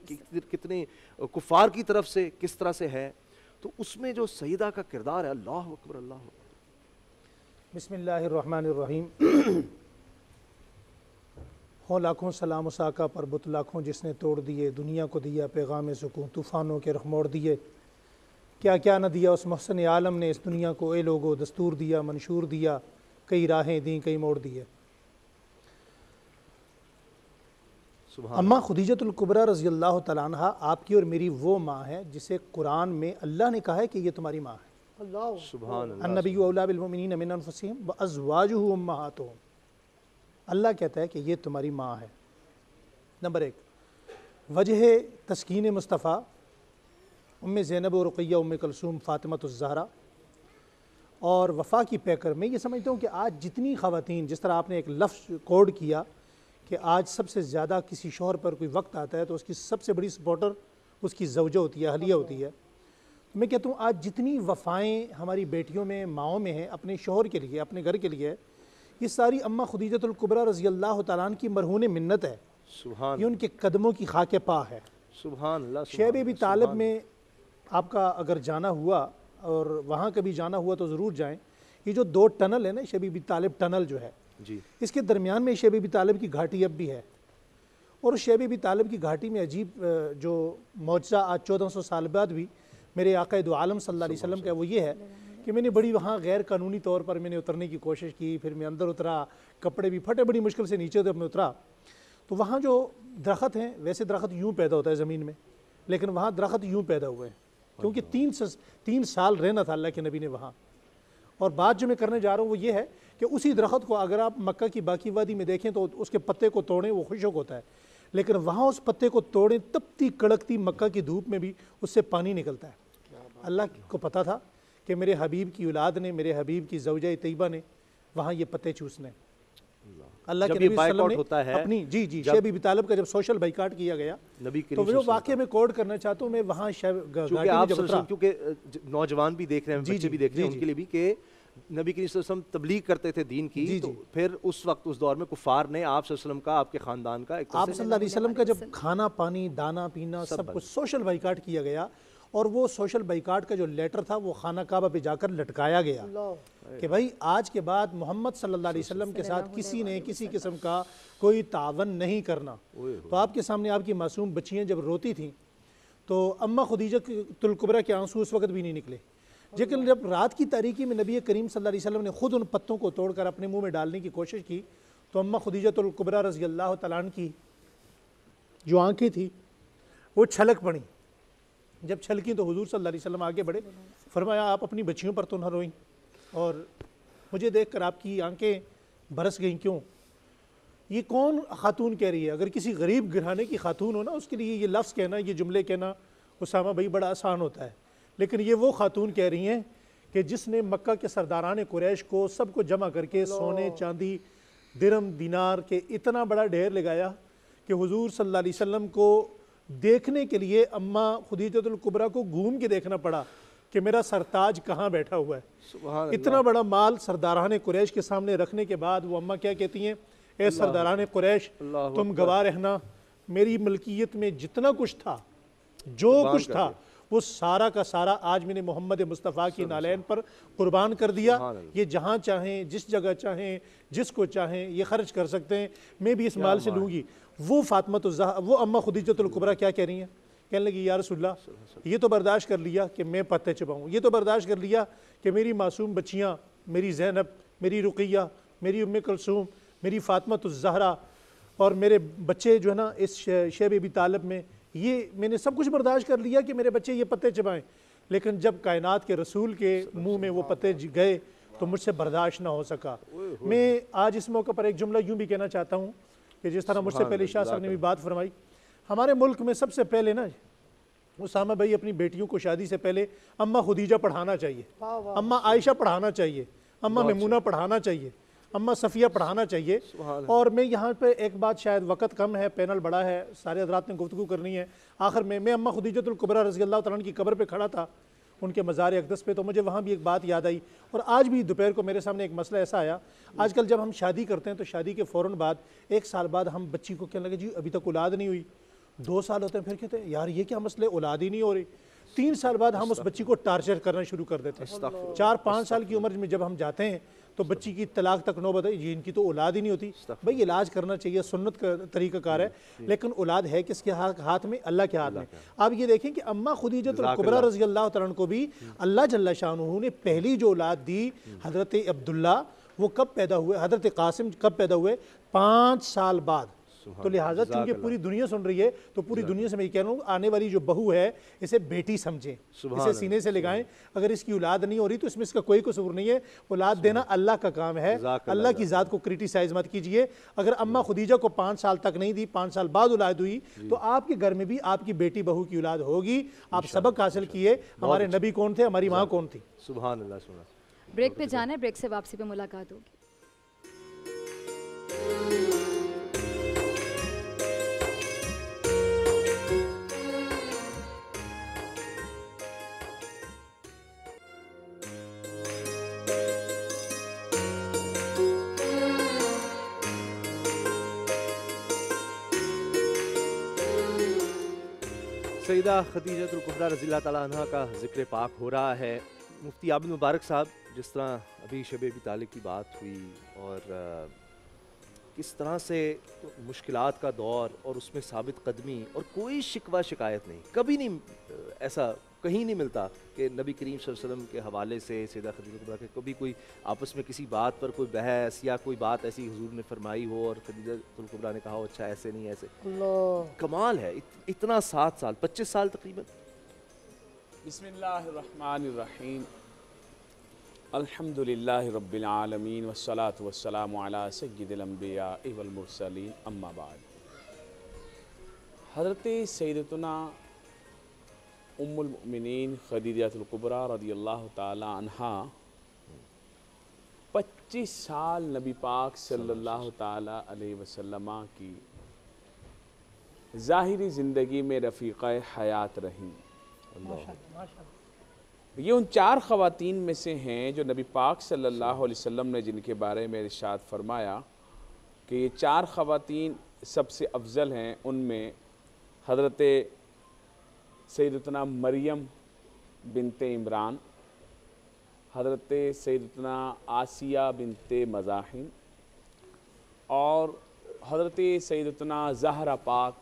कितने कुफार की तरफ से किस तरह से है, तो उसमें जो सईदा का किरदार है, अल्लाह अकबर अल्लाह अकबर। बिस्मिल्लाहिर्रहमानिर्रहीम। हो लाखों सलाम उसाका पर बुत लाखों जिसने तोड़ दिए, दुनिया को दिया पैगाम सुकून, तूफ़ानों के रुख मोड़ दिए, क्या क्या न दिया उस मोहसन आलम ने इस दुनिया को, ए लोगो दस्तूर दिया मंशूर दिया, कई राहें दी कई मोड़ दिए। अम्मा खदीजतुल कुबरा रज़ियल्लाहु तआला अन्हा आपकी और मेरी वो माँ है जिसे कुरान में अल्लाह ने कहा है कि ये तुम्हारी माँ है। सुभान अल्लाह। अन्नबिय्यु औला बिल मुमिनीन मिन अनफुसिहिम व अज़वाजुहु उम्महातुहुम। अल्लाह कहता है कि ये तुम्हारी माँ है। नंबर 1, वजह तस्कीन मुस्तफ़ा उम्मे ज़ैनब और रुक़ैया, उम्मे कलसूम, फ़ातिमतुज़ ज़हरा और वफ़ा की पैकर। मैं ये समझता हूँ कि आज जितनी ख़वातीन, जिस तरह आपने एक लफ्ज़ कोड किया कि आज सबसे ज़्यादा किसी शौहर पर कोई वक्त आता है तो उसकी सबसे बड़ी सपोर्टर उसकी ज़ौजा होती है, अहलिया होती है। तो मैं कहता हूँ आज जितनी वफ़ाएँ हमारी बेटियों में, माओं में हैं अपने शौहर के लिए, अपने घर के लिए, ये सारी अम्मा खदीजतुल कुबरा रज़ियल्लाहु तआला अन्हा की मरहून मिन्नत है। सुभान। ये उनके कदमों की खाके पा है। सुभान अल्लाह। शैब अबी तालिब में आपका अगर जाना हुआ और वहाँ कभी जाना हुआ तो ज़रूर जाएं। ये जो 2 टनल है ना, शैब अबी तालिब टनल जो है जी, इसके दरमियान में शैब अबी तालिब की घाटी अब भी है। और शैब अबी तालिब की घाटी में अजीब जो मौजज़ा आज 1400 साल बाद भी मेरे आक़ा दो आलम सल्लल्लाहु अलैहि वसल्लम का, वो ये है कि मैंने बड़ी वहाँ गैर कानूनी तौर पर मैंने उतरने की कोशिश की, फिर मैं अंदर उतरा, कपड़े भी फटे, बड़ी मुश्किल से नीचे मैं उतरा। तो वहाँ जो दरख्त हैं, वैसे दरख्त यूँ पैदा होता है ज़मीन में, लेकिन वहाँ दरख्त यूँ पैदा हुए हैं क्योंकि 3 साल रहना था अल्लाह के नबी ने वहाँ। और बात जो मैं करने जा रहा हूँ वो ये है कि उसी दरख्त को अगर आप मक्का की बाकी वादी में देखें तो उसके पत्ते को तोड़ें वो खुशक होता है, लेकिन वहाँ उस पत्ते को तोड़ें तपती कड़कती मक्का की धूप में भी उससे पानी निकलता है। अल्लाह को पता था कि मेरे हबीब की औलाद ने, मेरे हबीब की ज़ौजा तैयबा ने वहाँ ये पत्ते चूसने। अल्लाह के नबी सल्लल्लाहु अलैहि वसल्लम ने अपनी जी शैब अबी तालिब का जब सोशल बाइकाट किया गया तो वो वाक़े में कोड करना चाहता हूँ मैं वहाँ क्योंकि नौजवान भी देख रहे हैं, बच्चे भी देख रहे हैं, उनके लिए भी कि नबी करीम सल्लल्लाहु अलैहि वसल्लम तबलीग करते थे दीन की, तो फिर उस वक्त उस दौर में कुफार ने आप सल्लल्लाहु अलैहि वसल्लम का, आपके ख़ानदान का, आप सल्लल्लाहु अलैहि वसल्लम का जब खाना पानी दाना पीना सब कुछ सोशल बाइकाट किया गया और वो सोशल बाइकाट का जो लेटर था वो खाना काबा पे जाकर लटकाया गया कि भाई आज के बाद मोहम्मद सल्लल्लाहु अलैहि वसल्लम के साथ किसी ने किसी किस्म का कोई तावन नहीं करना। तो आपके सामने आपकी मासूम बच्चियाँ जब रोती थीं तो अम्मा खदीजतुल कुबरा के आंसू उस वक्त भी नहीं निकले, लेकिन जब रात की तारीकी में नबी करीम सल्लल्लाहु अलैहि वसल्लम ने खुद उन पत्तों को तोड़कर अपने मुँह में डालने की कोशिश की तो अम्मा खदीजतुल कुबरा रज़ियल्लाहु तआला अन्हा की जो आँखें थी वो छलक पड़ी। जब छलकी तो हुजूर सल्लल्लाहु अलैहि वसल्लम आगे बढ़े, फरमाया आप अपनी बच्चियों पर तो न रोईं और मुझे देखकर आपकी आंखें बरस गईं क्यों? ये कौन खातून कह रही है? अगर किसी गरीब घराने की खातून हो ना उसके लिए ये लफ्ज़ कहना, ये जुमले कहना उसामा भाई बड़ा आसान होता है, लेकिन ये वो खातून कह रही हैं कि जिसने मक्का के सरदारान कुरैश को सबको जमा करके सोने चांदी दिरम दिनार के इतना बड़ा ढेर लगाया कि हुजूर सल्लल्लाहु अलैहि वसल्लम को देखने के लिए अम्मा खदीजतुल कुबरा को घूम के देखना पड़ा कि मेरा सरताज कहाँ बैठा हुआ है। इतना बड़ा माल सरदारान कुरैश के सामने रखने के बाद वो अम्मा क्या कहती हैं, ए सरदारान कुरैश तुम गवाह रहना, मेरी मलकियत में जितना कुछ था, जो कुछ था, वो सारा का सारा आज मैंने मोहम्मद मुस्तफ़ा की नालैन पर कुर्बान कर दिया। ये जहाँ चाहें, जिस जगह चाहें, जिसको चाहें ये खर्च कर सकते हैं, मैं भी इस माल से लूँगी। वो फातिमा वो अम्मा खुदीजतुल कुबरा क्या कह रही हैं? कहने लगी, या रसूलल्लाह, ये तो बर्दाश्त कर लिया कि मैं पत्ते चबाऊँ, ये तो बर्दाश्त कर लिया कि मेरी मासूम बच्चियाँ, मेरी ज़ैनब, मेरी रुक़िया, मेरी उम्मे कुलसूम, मेरी फातिमा और मेरे बच्चे जो है ना इस शैब अबी तालिब में, ये मैंने सब कुछ बर्दाश्त कर लिया कि मेरे बच्चे ये पत्ते चबाएं। लेकिन जब कायनात के रसूल के मुंह में वो पत्ते गए तो मुझसे बर्दाश्त ना हो सका। मैं आज इस मौके पर एक जुमला यूँ भी कहना चाहता हूँ कि जिस तरह मुझसे पहले शाह साहब ने भी बात फरमाई, हमारे मुल्क में सबसे पहले ना उसामा भाई अपनी बेटियों को शादी से पहले अम्मा खुदीजा पढ़ाना चाहिए, अम्मा आयशा पढ़ाना चाहिए, अम्मा मेमुना पढ़ाना चाहिए, अम्मा सफ़िया पढ़ाना चाहिए। और मैं यहाँ पे एक बात, शायद वक़्त कम है, पैनल बड़ा है, सारे हज़रात ने गुफ्तगू करनी है, आखिर में मैं अम्मा खुदीजतुल कुबरा रज़ी अल्लाह तआला की कब्र पे खड़ा था, उनके मज़ार अक़दस पे, तो मुझे वहाँ भी एक बात याद आई। और आज भी दोपहर को मेरे सामने एक मसला ऐसा आया, आजकल जब हम शादी करते हैं तो शादी के फ़ौरन बाद 1 साल बाद हम बच्ची को कहने लगे, जी अभी तक औलाद नहीं हुई। 2 साल होते हैं, फिर कहते हैं यार ये क्या मसले, औलाद ही नहीं हो रही। 3 साल बाद हम उस बच्ची को टार्चर करना शुरू कर देते हैं। 4-5 साल की उम्र में जब हम जाते हैं तो बच्ची की तलाक तक नौबत है, ये इनकी तो औलाद ही नहीं होती। भाई इलाज करना चाहिए, सुन्नत का तरीक़ाकार है, लेकिन औलाद है किसके हाथ में? अल्लाह के हाथ में। आप ये देखें कि अम्मा खुदीजतुल कुबरा रज़ी अल्लाह तआला को भी अल्लाह जल्ला शानुहु ने पहली जो औलाद दी, हज़रत अब्दुल्ला, वो कब पैदा हुए? हज़रत कासिम कब पैदा हुए? 5 साल बाद। तो लिहाजा चूंकि पूरी दुनिया सुन रही है तो पूरी दुनिया से मैं कह रहा हूँ, आने वाली जो बहू है इसे बेटी समझें, इसे सीने से लगाएं। अगर इसकी औलाद नहीं हो रही तो इसमें इसका कोई कसूर नहीं है। औलाद देना अल्लाह का काम है, अल्लाह की ज़ात को क्रिटिसाइज मत कीजिए। अगर अम्मा खुदीजा को 5 साल तक नहीं दी, 5 साल बाद औलाद हुई, तो आपके घर में भी आपकी बेटी बहू की औलाद होगी। आप सबक हासिल किए। हमारे नबी कौन थे, हमारी माँ कौन थी? सुभान अल्लाह, सुभान अल्लाह। ब्रेक पे जाना है, ब्रेक से वापसी पे मुलाकात होगी। सईदा खदीजतुल कुबरा रज़ी अल्लाह तआला अन्हा का ज़िक्र पाक हो रहा है। मुफ्ती आबिद मुबारक साहब, जिस तरह अभी शब अबी तालिब की बात हुई और किस तरह से मुश्किलात का दौर और उसमें साबित कदमी और कोई शिकवा शिकायत नहीं, कभी नहीं ऐसा कहीं नहीं मिलता कि नबी करीम सल्लल्लाहु अलैहि वसल्लम के हवाले से सैयदा खदीजा कुबरा के कभी कोई आपस में किसी बात पर कोई बहस या कोई बात ऐसी हुजूर ने फरमाई हो और खदीजा कुबरा ने कहा हो अच्छा ऐसे नहीं ऐसे। कमाल है, इतना 7 साल 25 साल तकरीबन। बिस्मिल्लाहिर्रहमानिर्रहीम, अल्हम्दुलिल्लाहि रब्बिल आलमीन वस्सलातु वस्सलामु अला सय्यिदिल अंबिया वल मुरसलीन, अम्मा बाद। हज़रत सैयदतुना उम्मुल मुमिनीन खदीजतुल कुबरा रज़ियल्लाहु ताला अन्हा 25 साल नबी पाक सल्लल्लाहु ताला अलैहि वसल्लम की ज़ाहिरी ज़िंदगी में रफ़ीक़ा हयात रहीं। ये उन 4 ख़वातीन में से हैं जो नबी पाक सल्लल्लाहु अलैहि वसल्लम ने जिनके बारे में इरशाद फरमाया कि ये 4 ख़वातीन सबसे अफजल हैं। उनमें हज़रत सैयदतुना मरियम बिनते इमरान, हज़रत सैयदतुना आसिया बिनते मज़ाहिम और हज़रत सैयदतुना ज़हरा पाक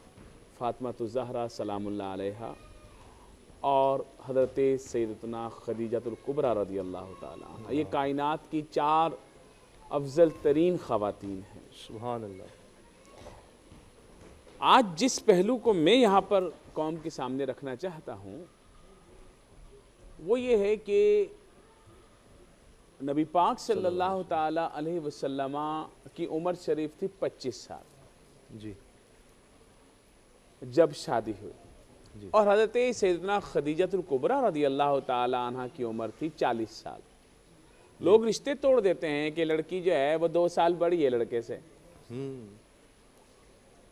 फ़ातिमातुज़ ज़हरा सलामुल्लाह अलैहा और हज़रत सैयदतुना खदीजतुल कुबरा रज़ियल्लाहु ताला अन्हा। ये कायनात की 4 अफजल तरीन ख़वातीन हैं। सुभान अल्लाह। आज जिस पहलू को मैं यहाँ पर कौम के सामने रखना चाहता हूँ वो ये है कि नबी पाक सल्लल्लाहु ताला अलैहि वसल्लम की उम्र शरीफ थी 25 साल जी जब शादी हुई, और हज़रत सैयदना खदीजतुल कुबरा रज़ियल्लाहु ताला अन्हा की उम्र थी 40 साल। लोग रिश्ते तोड़ देते हैं कि लड़की जो है वो 2 साल बड़ी है लड़के से,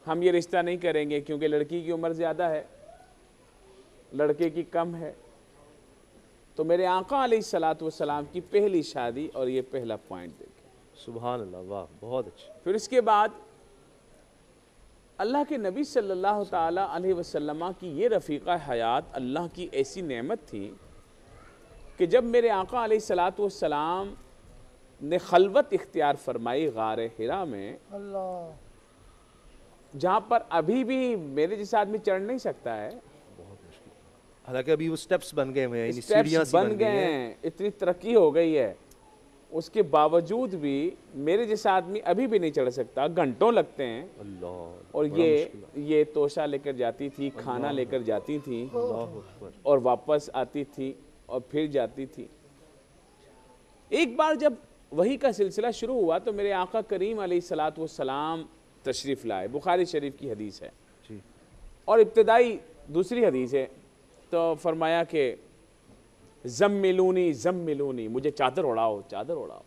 हम ये रिश्ता नहीं करेंगे क्योंकि लड़की की उम्र ज़्यादा है, लड़के की कम है। तो मेरे आका अलैहिस्सलातु वस्सलाम की पहली शादी और ये पहला पॉइंट देखें। सुभान अल्लाह, वाह बहुत अच्छा। फिर इसके बाद अल्लाह के नबी सल्लल्लाहु ताला अलैहि वसल्लम की ये रफ़ीक़ा हयात अल्लाह की ऐसी नेमत थी कि जब मेरे आका अलैहिस्सलातु वस्सलाम ने खलवत इख्तियार फरमाई गारे हिरा में, जहाँ पर अभी भी मेरे जैसा आदमी चढ़ नहीं सकता है, हालांकि अभी वो स्टेप्स बन गए हैं, स्टेप्स बन गए हैं, इतनी तरक्की हो गई है, उसके बावजूद भी मेरे जैसा आदमी अभी भी नहीं चढ़ सकता, घंटों लगते हैं। अल्लाह। और ये तोशा लेकर जाती थी, खाना लेकर जाती थी और वापस आती थी और फिर जाती थी। एक बार जब वही का सिलसिला शुरू हुआ तो मेरे आका करीम अलैहिस्सलातु वस्सलाम तशरीफ़ लाए, बुखारी शरीफ की हदीस है और इब्तिदाई दूसरी हदीस है। तो फरमाया कि ज़म्मिलूनी ज़म्मिलूनी, मुझे चादर उड़ाओ चादर उड़ाओ।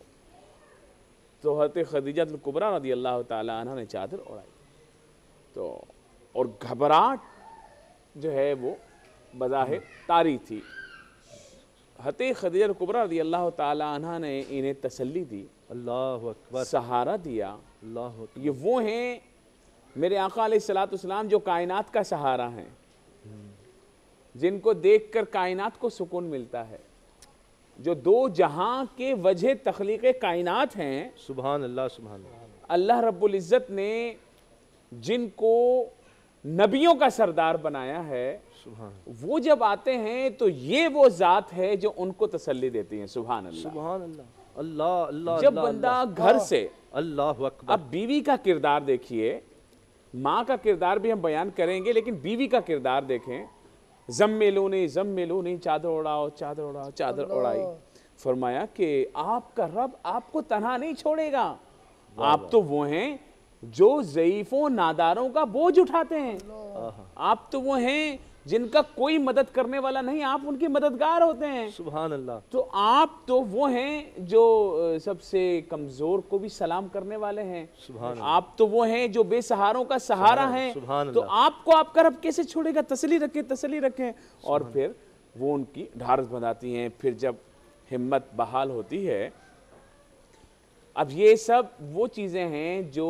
तो हज़रत खदीजतुल कुबरा रज़ी अल्लाह ताला अन्हा ने चादर उड़ाई। तो और घबराहट जो है वो बज़ाहिर तारी थी। हज़रत खदीजतुल कुबरा रज़ी अल्लाह ताला अन्हा ने इन्हें तसल्ली दी, अल्लाह अकबर, सहारा दिया। अल्लाह। ये वो हैं मेरे आका अलैहिस्सलातु वस्सलाम जो कायनात का सहारा हैं, जिनको देखकर कायनात को सुकून मिलता है, जो दो जहां के वजह तख्लीक़ कायनात हैं। सुभान अल्लाह, सुभान अल्लाह। अल्लाह रब्बुल इज़्ज़त ने जिनको नबियों का सरदार बनाया है, वो जब आते हैं तो ये वो ज़ात है जो उनको तसल्ली देती है। सुभान अल्लाह, सुभान अल्लाह, अल्लाह अल्लाह। जब बंदा घर से, अल्लाह अकबर, अब बीवी का किरदार देखिए, माँ का किरदार भी हम बयान करेंगे, लेकिन बीवी का किरदार देखें। ज़म्मिलूनी ज़म्मिलूनी, चादर उड़ाओ चादर उड़ाओ, चादर उड़ाई। फरमाया कि आपका रब आपको तन्हा नहीं छोड़ेगा, आप तो वो हैं जो ज़ईफ़ों नादारों का बोझ उठाते हैं, आप तो वो हैं जिनका कोई मदद करने वाला नहीं, आप उनके मददगार होते हैं। सुभान अल्लाह। तो आप तो वो हैं जो सबसे कमज़ोर को भी सलाम करने वाले हैं। सुभान आप तो वो हैं जो बेसहारों का सहारा हैं। तो आपको आपका रब कैसे छोड़ेगा? तसल्ली रखें, तसल्ली रखें। और फिर वो उनकी ढाढ़स बंधाती हैं। फिर जब हिम्मत बहाल होती है, अब ये सब वो चीज़ें हैं जो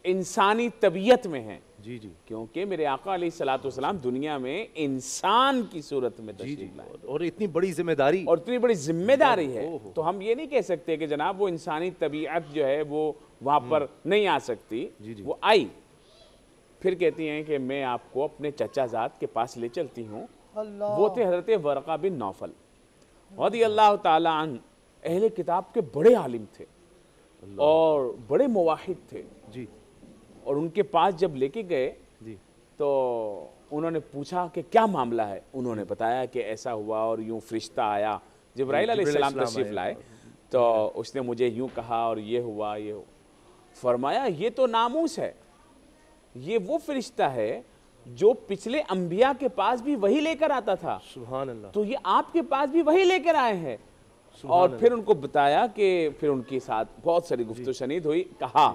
इंसानी तबीयत में हैं। जी जी, क्योंकि मेरे आका अलैहिस्सलातु वस्सलाम दुनिया में इंसान की सूरत में तशरीफ लाए, और इतनी बड़ी जिम्मेदारी, और इतनी बड़ी जिम्मेदारी है। तो हम ये नहीं कह सकते कि जनाब वो इंसानी तबीयत जो है वो वहाँ पर नहीं आ सकती। वो आई। फिर कहती हैं कि मैं आपको अपने चचाजाद के पास ले चलती हूँ। वो थे हज़रत वरक़ा बिन नौफल रज़ियल्लाहु ताला अन्हु, अहले किताब के बड़े आलिम थे और बड़े मुवाहिद थे जी। और उनके पास जब लेके गए तो उन्होंने पूछा कि क्या मामला है। उन्होंने बताया कि ऐसा हुआ और यूं फरिश्ता आया, जिब्राइल अलैहिस्सलाम तशरीफ़ लाए, तो उसने मुझे यूं कहा और ये हुआ ये हुआ। फरमाया ये तो नामूस है, ये वो फरिश्ता है जो पिछले अंबिया के पास भी वही लेकर आता था। सुभान अल्लाह। तो ये आपके पास भी वही लेकर आए हैं। और फिर उनको बताया कि फिर उनके साथ बहुत सारी गुफ्तगू शनीद हुई। कहा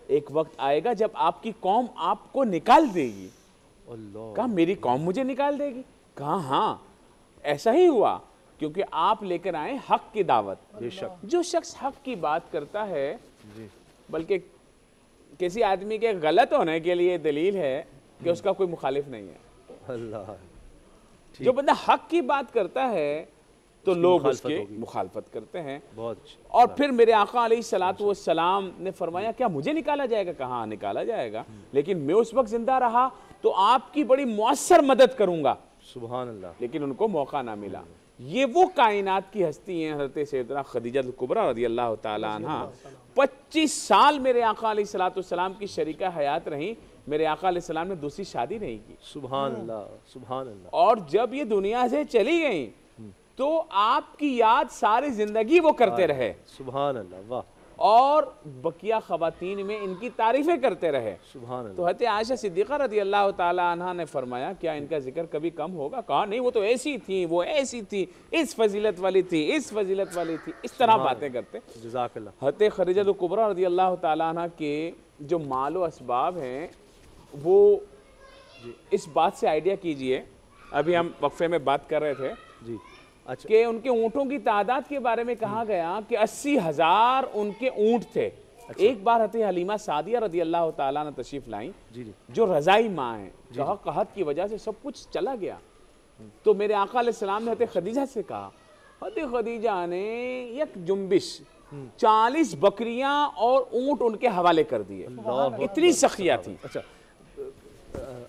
एक वक्त आएगा जब आपकी कौम आपको निकाल देगी। कहा मेरी कौम मुझे निकाल देगी? कहा हाँ ऐसा ही हुआ, क्योंकि आप लेकर आए हक की दावत। जो शख्स हक की बात करता है, बल्कि किसी आदमी के गलत होने के लिए दलील है कि उसका कोई मुखालिफ नहीं है। अल्लाह। जो बंदा हक की बात करता है तो लोग उसके मुखालफत करते हैं। बहुत। और फिर मेरे आका अलैहिस्सलातु वस्सलाम ने फरमाया क्या मुझे निकाला जाएगा? कहा निकाला जाएगा, लेकिन मैं उस वक्त जिंदा रहा तो आपकी बड़ी मुअस्सर मदद करूंगा। सुभान अल्लाह। लेकिन उनको मौका ना मिला। ये वो कायनात की हस्ती हैं हज़रत सैयदना खदीजतुल कुबरा रज़ियल्लाहु ताला अन्हा। 25 साल मेरे आका अलैहिस्सलातु वस्सलाम की शरीका हयात रही। मेरे आका अलैहिस्सलाम ने दूसरी शादी नहीं की। सुभान अल्लाह, सुभान अल्लाह। और जब ये दुनिया से चली गई तो आपकी याद सारी जिंदगी वो करते रहे। सुभान अल्लाह, वाह। और बकिया खवातीन में इनकी तारीफें करते रहे। सुभान अल्लाह। तो हज़रत आयशा सिद्दीक़ा रज़ियल्लाहु ताला अन्हा ने फरमाया क्या इनका जिक्र कभी कम होगा? कहा नहीं, वो तो ऐसी थी, वो ऐसी थी, इस फजीलत वाली थी, इस फजीलत वाली थी, इस तरह बातें करते। जज़ाकल्लाह। हज़रत खदीजतुल कुबरा रज़ियल्लाहु ताला अन्हा के जो मालो असबाब हैं वो इस बात से आइडिया कीजिए। अभी हम वक्फे में बात कर रहे थे जी, अच्छा, कि उनके ऊँटों की तादाद के बारे में कहा गया कि 80,000 उनके ऊँट थे। एक बार हते हलीमा सादिया रदी अल्लाह ताला ने तशरीफ लाई, जो रज़ाई माँ हैं, कहा कहत की वजह से सब कुछ चला गया। तो मेरे आका अलैहिस्सलाम ने हते खदीजा से कहा, हते खदीजा ने एक जुम्बिश 40 बकरियां और ऊंट उनके हवाले कर दिए, इतनी सखिया थी। अच्छा,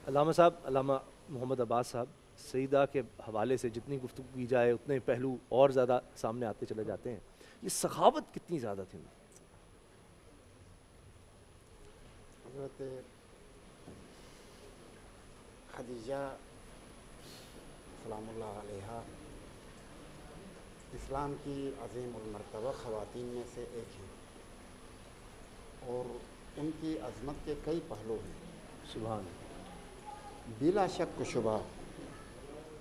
अल्लामा साहब, अल्लामा मोहम्मद अब्बास साहब, सईदा के हवाले से जितनी गुफ्तगू की जाए उतने पहलू और ज़्यादा सामने आते चले जाते हैं। ये सखावत कितनी ज़्यादा थी? हज़रत खदीजा सलामुल्लाह अलैहा इस्लाम की अज़ीमुल मर्तबा ख़वातीन में से एक हैं और उनकी अज़मत के कई पहलू हैं। सुभान। बिला शक शुबा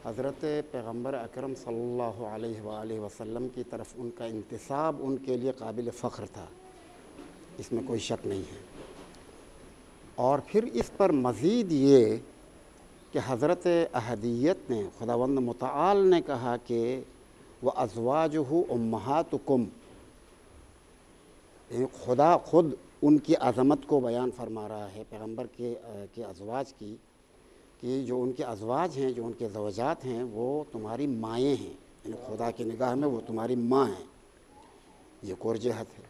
हज़रत पैगम्बर अकरम सल्लल्लाहु अलैहि वसल्लम की तरफ उनका इंतिसाब उनके लिए काबिल फ़ख्र था, इसमें कोई शक नहीं है। और फिर इस पर मज़ीद ये कि हज़रत अहदियत ने, खुदावंद मुतआल ने कहा कि व अज़वाजुहु उम्महातुकुम, खुदा खुद उनकी अज़मत को बयान फरमा रहा है पैगम्बर के अज़वाज की, कि जो उनके अज़वाज हैं, जो उनके ज़वजात हैं, वो तुम्हारी माएँ हैं, यानी खुदा की निगाह में वो तुम्हारी माँ हैं। ये कोर जहत है।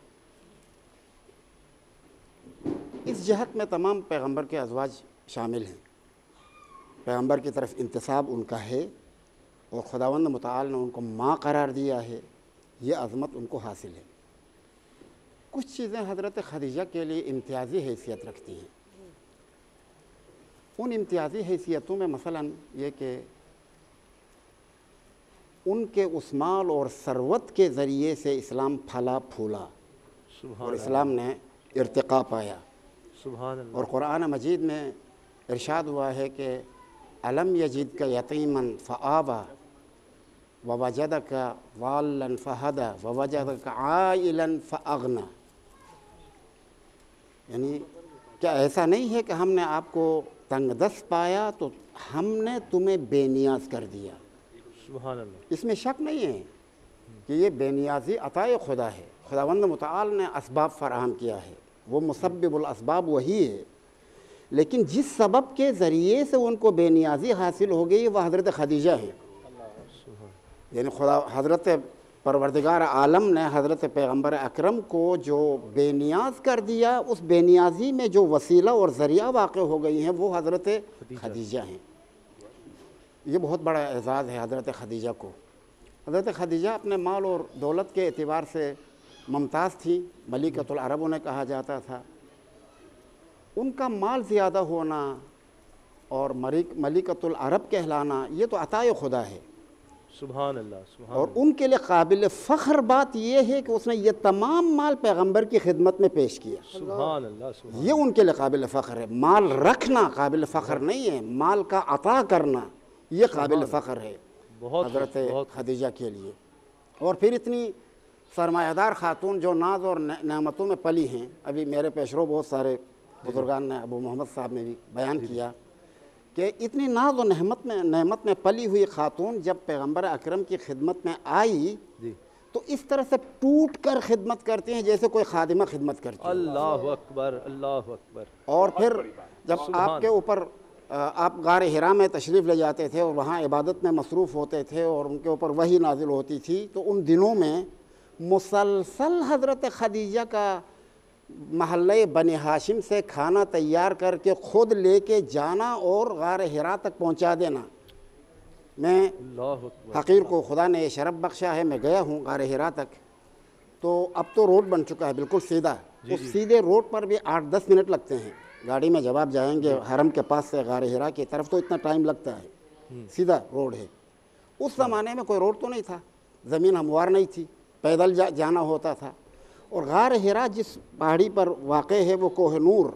इस जहत में तमाम पैगम्बर के अज़वाज शामिल हैं। पैगम्बर की तरफ इंतिसाब उनका है और खुदावंद मुतआल ने उनको माँ करार दिया है, ये अज़मत उनको हासिल है। कुछ चीज़ें हज़रत खदीजा के लिए इम्तियाज़ी हैसियत रखती हैं। उन इम्तियाज़ी हैसियतों में मसलन ये कि उनके उस माल और सरवत के ज़रिए से इस्लाम फला फूला और इस्लाम ने इर्तिक़ा पाया। और कुरान मजीद में इरशाद हुआ है कि अलम यजिद का यतीमन फ़आवा व वजद का वालन फ़हदा व वजद का आइलन फ़अगना, यानी क्या ऐसा नहीं है कि हमने आपको तंगदस्त पाया तो हमने तुम्हें बेनियाज कर दिया। सुभान अल्लाह। इसमें शक नहीं है कि ये बेनियाजी अताए खुदा है। खुदावंद मुतआल ने असबाब फराहम किया है, वो मुसब्बिबुल असबाब वही है, लेकिन जिस सबब के ज़रिए से उनको बेनियाजी हासिल हो गई वह हज़रत खदीजा है। यानी खुदा हज़रत परवरदिगार आलम ने हज़रत पैगम्बर अकरम को जो बेनियाज कर दिया, उस बेनियाजी में जो वसीला और ज़रिया वाक़ हो गई हैं वो हज़रत खदीजा हैं। ये बहुत बड़ा एज़ाज़ है हज़रत खदीजा को। हज़रत खदीजा अपने माल और दौलत के एतबार से मुमताज़ थी, मलिकतुल अरब उन्हें कहा जाता था। उनका माल ज़्यादा होना और मलिकतुल अरब कहलाना ये तो अताए खुदा है। सुभान अल्लाह, सुभान। और उनके लिए काबिल फ़ख्र बात यह है कि उसने ये तमाम माल पैगंबर की खिदमत में पेश किया। सुभान अल्लाह, सुभान। ये उनके लिए काबिल फ़ख्र है। माल रखना काबिल फ़ख्र नहीं है, माल का अता करना ये काबिल फ़ख्र है हज़रत खदीजा के लिए। और फिर इतनी सरमायादार ख़ातून जो नाज और नेमतों में पली हैं, अभी मेरे पेशरो बहुत सारे बुजुर्गान ने, अबू मोहम्मद साहब ने भी बयान किया कि इतनी नाज और नेमत में पली हुई ख़ातून जब पैगम्बर अकरम की खिदमत में आई तो इस तरह से टूट कर खिदमत करती हैं जैसे कोई खादिमा खिदमत करती है। अल्लाह अकबर, अल्लाह अकबर। और फिर जब आपके ऊपर आप गार हिरा में तशरीफ़ ले जाते थे और वहाँ इबादत में मसरूफ़ होते थे और उनके ऊपर वही नाजिल होती थी, तो उन दिनों में मुसलसल हज़रत खदीजा का महल्ले बनी हाशिम से खाना तैयार करके ख़ुद लेके जाना और गार हिरा तक पहुँचा देना। मैं हकीर को खुदा ने शरफ बख्शा है, मैं गया हूँ गार हिरा तक, तो अब तो रोड बन चुका है बिल्कुल सीधा। उस सीधे रोड पर भी 8-10 मिनट लगते हैं गाड़ी में। जब आप जाएंगे हरम के पास से गार हिरा की तरफ तो इतना टाइम लगता है, सीधा रोड है। उस ज़माने में कोई रोड तो नहीं था, ज़मीन हमवार नहीं थी, पैदल जाना होता था। और गार हिरा जिस पहाड़ी पर वाक़ है वो कोहनूर,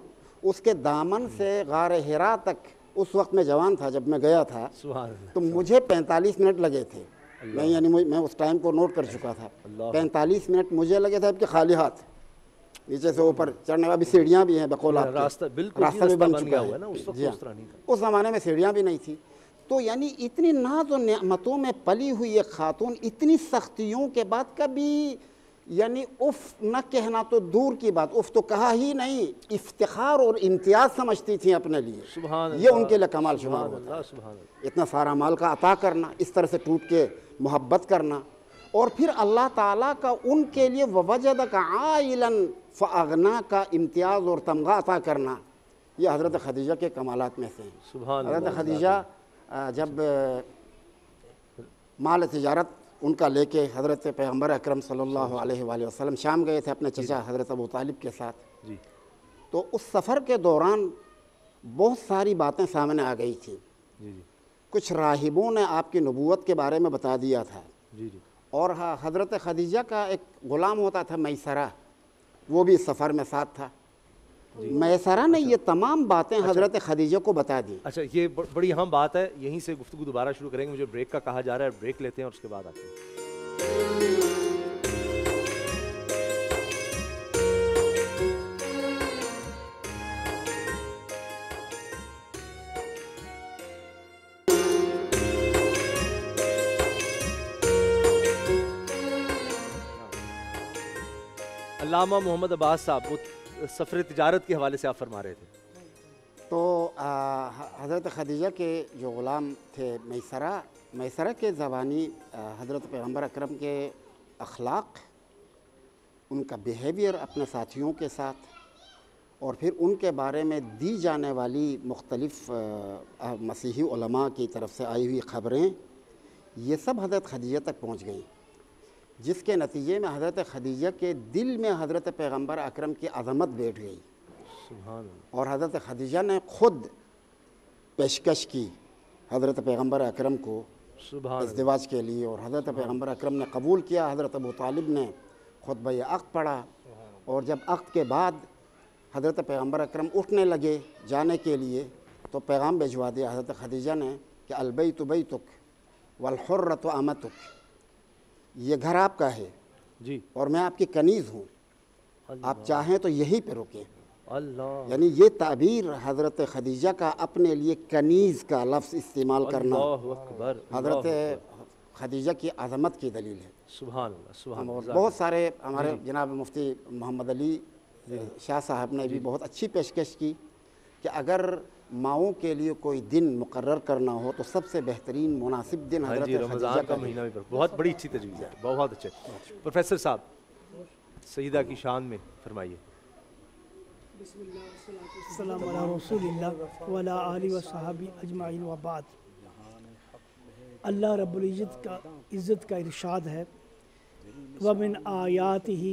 उसके दामन से गार हिरा तक उस वक्त मैं जवान था जब मैं गया था, तो मुझे 45 मिनट लगे थे। मैं उस टाइम को नोट कर चुका था। 45 मिनट मुझे लगे थे आपके खाली हाथ, नीचे से ऊपर चढ़ने वाली सीढ़ियाँ भी हैं बकौल, रास्ता भी बन चुका है। जी हाँ, उस ज़माने में सीढ़ियाँ भी नहीं थी। तो यानी इतनी नाज और नेमतों में पली हुई एक खातून इतनी सख्तियों के बाद कभी यानी उफ न कहना तो दूर की बात, उफ तो कहा ही नहीं, इफ्तिखार और इम्तियाज समझती थी अपने लिए। सुभान ये उनके लिए कमाल शुमार होता है। सुभान इतना सारा माल का अता करना, इस तरह से टूट के मोहब्बत करना, और फिर अल्लाह ताला का उनके लिए ववजदक आइलन फ़अगना का इम्तियाज़ और तमगा अता करना, ये हज़रत खदीजा के कमालात में से हैं। हज़रत खदीजा जब माल तिजारत उनका लेके हज़रत पैगम्बर अकरम सल्लल्लाहु अलैहि वसल्लम शाम गए थे अपने चचा हज़रत अबू तालिब के साथ जी, तो उस सफ़र के दौरान बहुत सारी बातें सामने आ गई थी। जी जी कुछ राहिबों ने आपकी नबूवत के बारे में बता दिया था। जी जी। और हाँ, हज़रत खदीजा का एक ग़ुलाम होता था मैसरा, वो भी इस सफ़र में साथ था। मैसरा ने ये तमाम बातें हज़रत खदीजा को बता दी। अच्छा, ये बड़ी अहम बात है, यहीं से गुफ्तगू दोबारा शुरू करेंगे। मुझे ब्रेक का कहा जा रहा है, ब्रेक लेते हैं और उसके बाद आते हैं। अल्लामा मोहम्मद अब्बास साहब, वो सफ़र तिजारत के हवाले से आप फरमा रहे थे। तो हज़रत खदीजा के जो ग़ुलाम थे मैसरा के ज़बानी हज़रत पैगम्बर अकरम के अखलाक, उनका बिहेवियर अपने साथियों के साथ, और फिर उनके बारे में दी जाने वाली मुख्तलिफ़ मसीही उलमा की तरफ से आई हुई ख़बरें, ये सब हज़रत खदीजा तक पहुँच गई, जिसके नतीजे में हज़रत खदीजा के दिल में हज़रत पैगम्बर अकरम की अज़मत बैठ गई। और हज़रत खदीजा ने ख़ुद पेशकश की हज़रत पैगम्बर अकरम को इज़्दिवाज के लिए, और हज़रत पैगम्बर अकरम ने कबूल किया। हज़रत अबू तालिब ने खुतबा अक़्द पढ़ा, और जब अक़्द के बाद हज़रत पैगम्बर अकरम उठने लगे जाने के लिए, तो पैगाम भिजवा दिया हज़रत खदीजा ने कि अलबैतु बैतुक वल हुर्रतु अमतुक, ये घर आपका है जी, और मैं आपकी कनीज़ हूँ, आप चाहें तो यहीं पे रुकें। अल्लाह, यानी ये ताबीर हज़रत खदीजा का अपने लिए कनीज़ का लफ्ज़ इस्तेमाल करना हज़रत खदीजा की अज़मत की दलील है। सुभान अल्लाह, सुभान अल्लाह। बहुत सारे हमारे जनाब मुफ्ती मोहम्मद अली शाह साहब ने भी बहुत अच्छी पेशकश की कि अगर माओं के लिए कोई दिन मुकर्रर करना हो तो सबसे बेहतरीन मुनासिब दिन हज़रत रमज़ान का महीना भी, बहुत बड़ी अच्छी तजवीज़ है, बहुत अच्छे। प्रोफेसर साहब, सईदा की शान में फरमाइए। बिस्मिल्लाह अला रसूलिल्लाह व अला आलिहि व सहाबी अजमाइन व बाद। अल्लाह रब्बुल इज़्ज़त का इरशाद है, व मिन आयातिही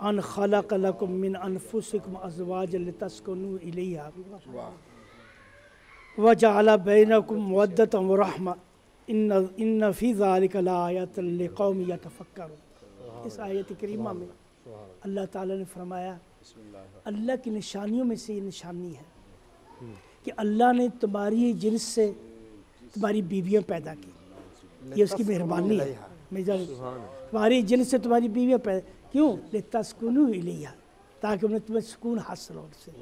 अन खलक़ लकुम मिन अनफुसिकुम अज़वाजन लितस्कुनू इलैहा व जअल बैनकुम मवद्दतन व रहमा इन्न फ़ी ज़ालिका लआयातन लिक़ौमिन यतफ़क्करून। इस आयत करीमा में अल्लाह ताला ने फरमाया, अल्लाह की निशानियों में से ये निशानी है कि अल्लाह ने तुम्हारी जिन्स से तुम्हारी बीवियाँ पैदा की, ये उसकी मेहरबानी है। तुम्हारी जिन्स से तुम्हारी बीवियाँ पैदा क्यों? लितस्कुनू इलैहा, ताकि उन्हें तुम्हें सुकून हासिल हो उनसे।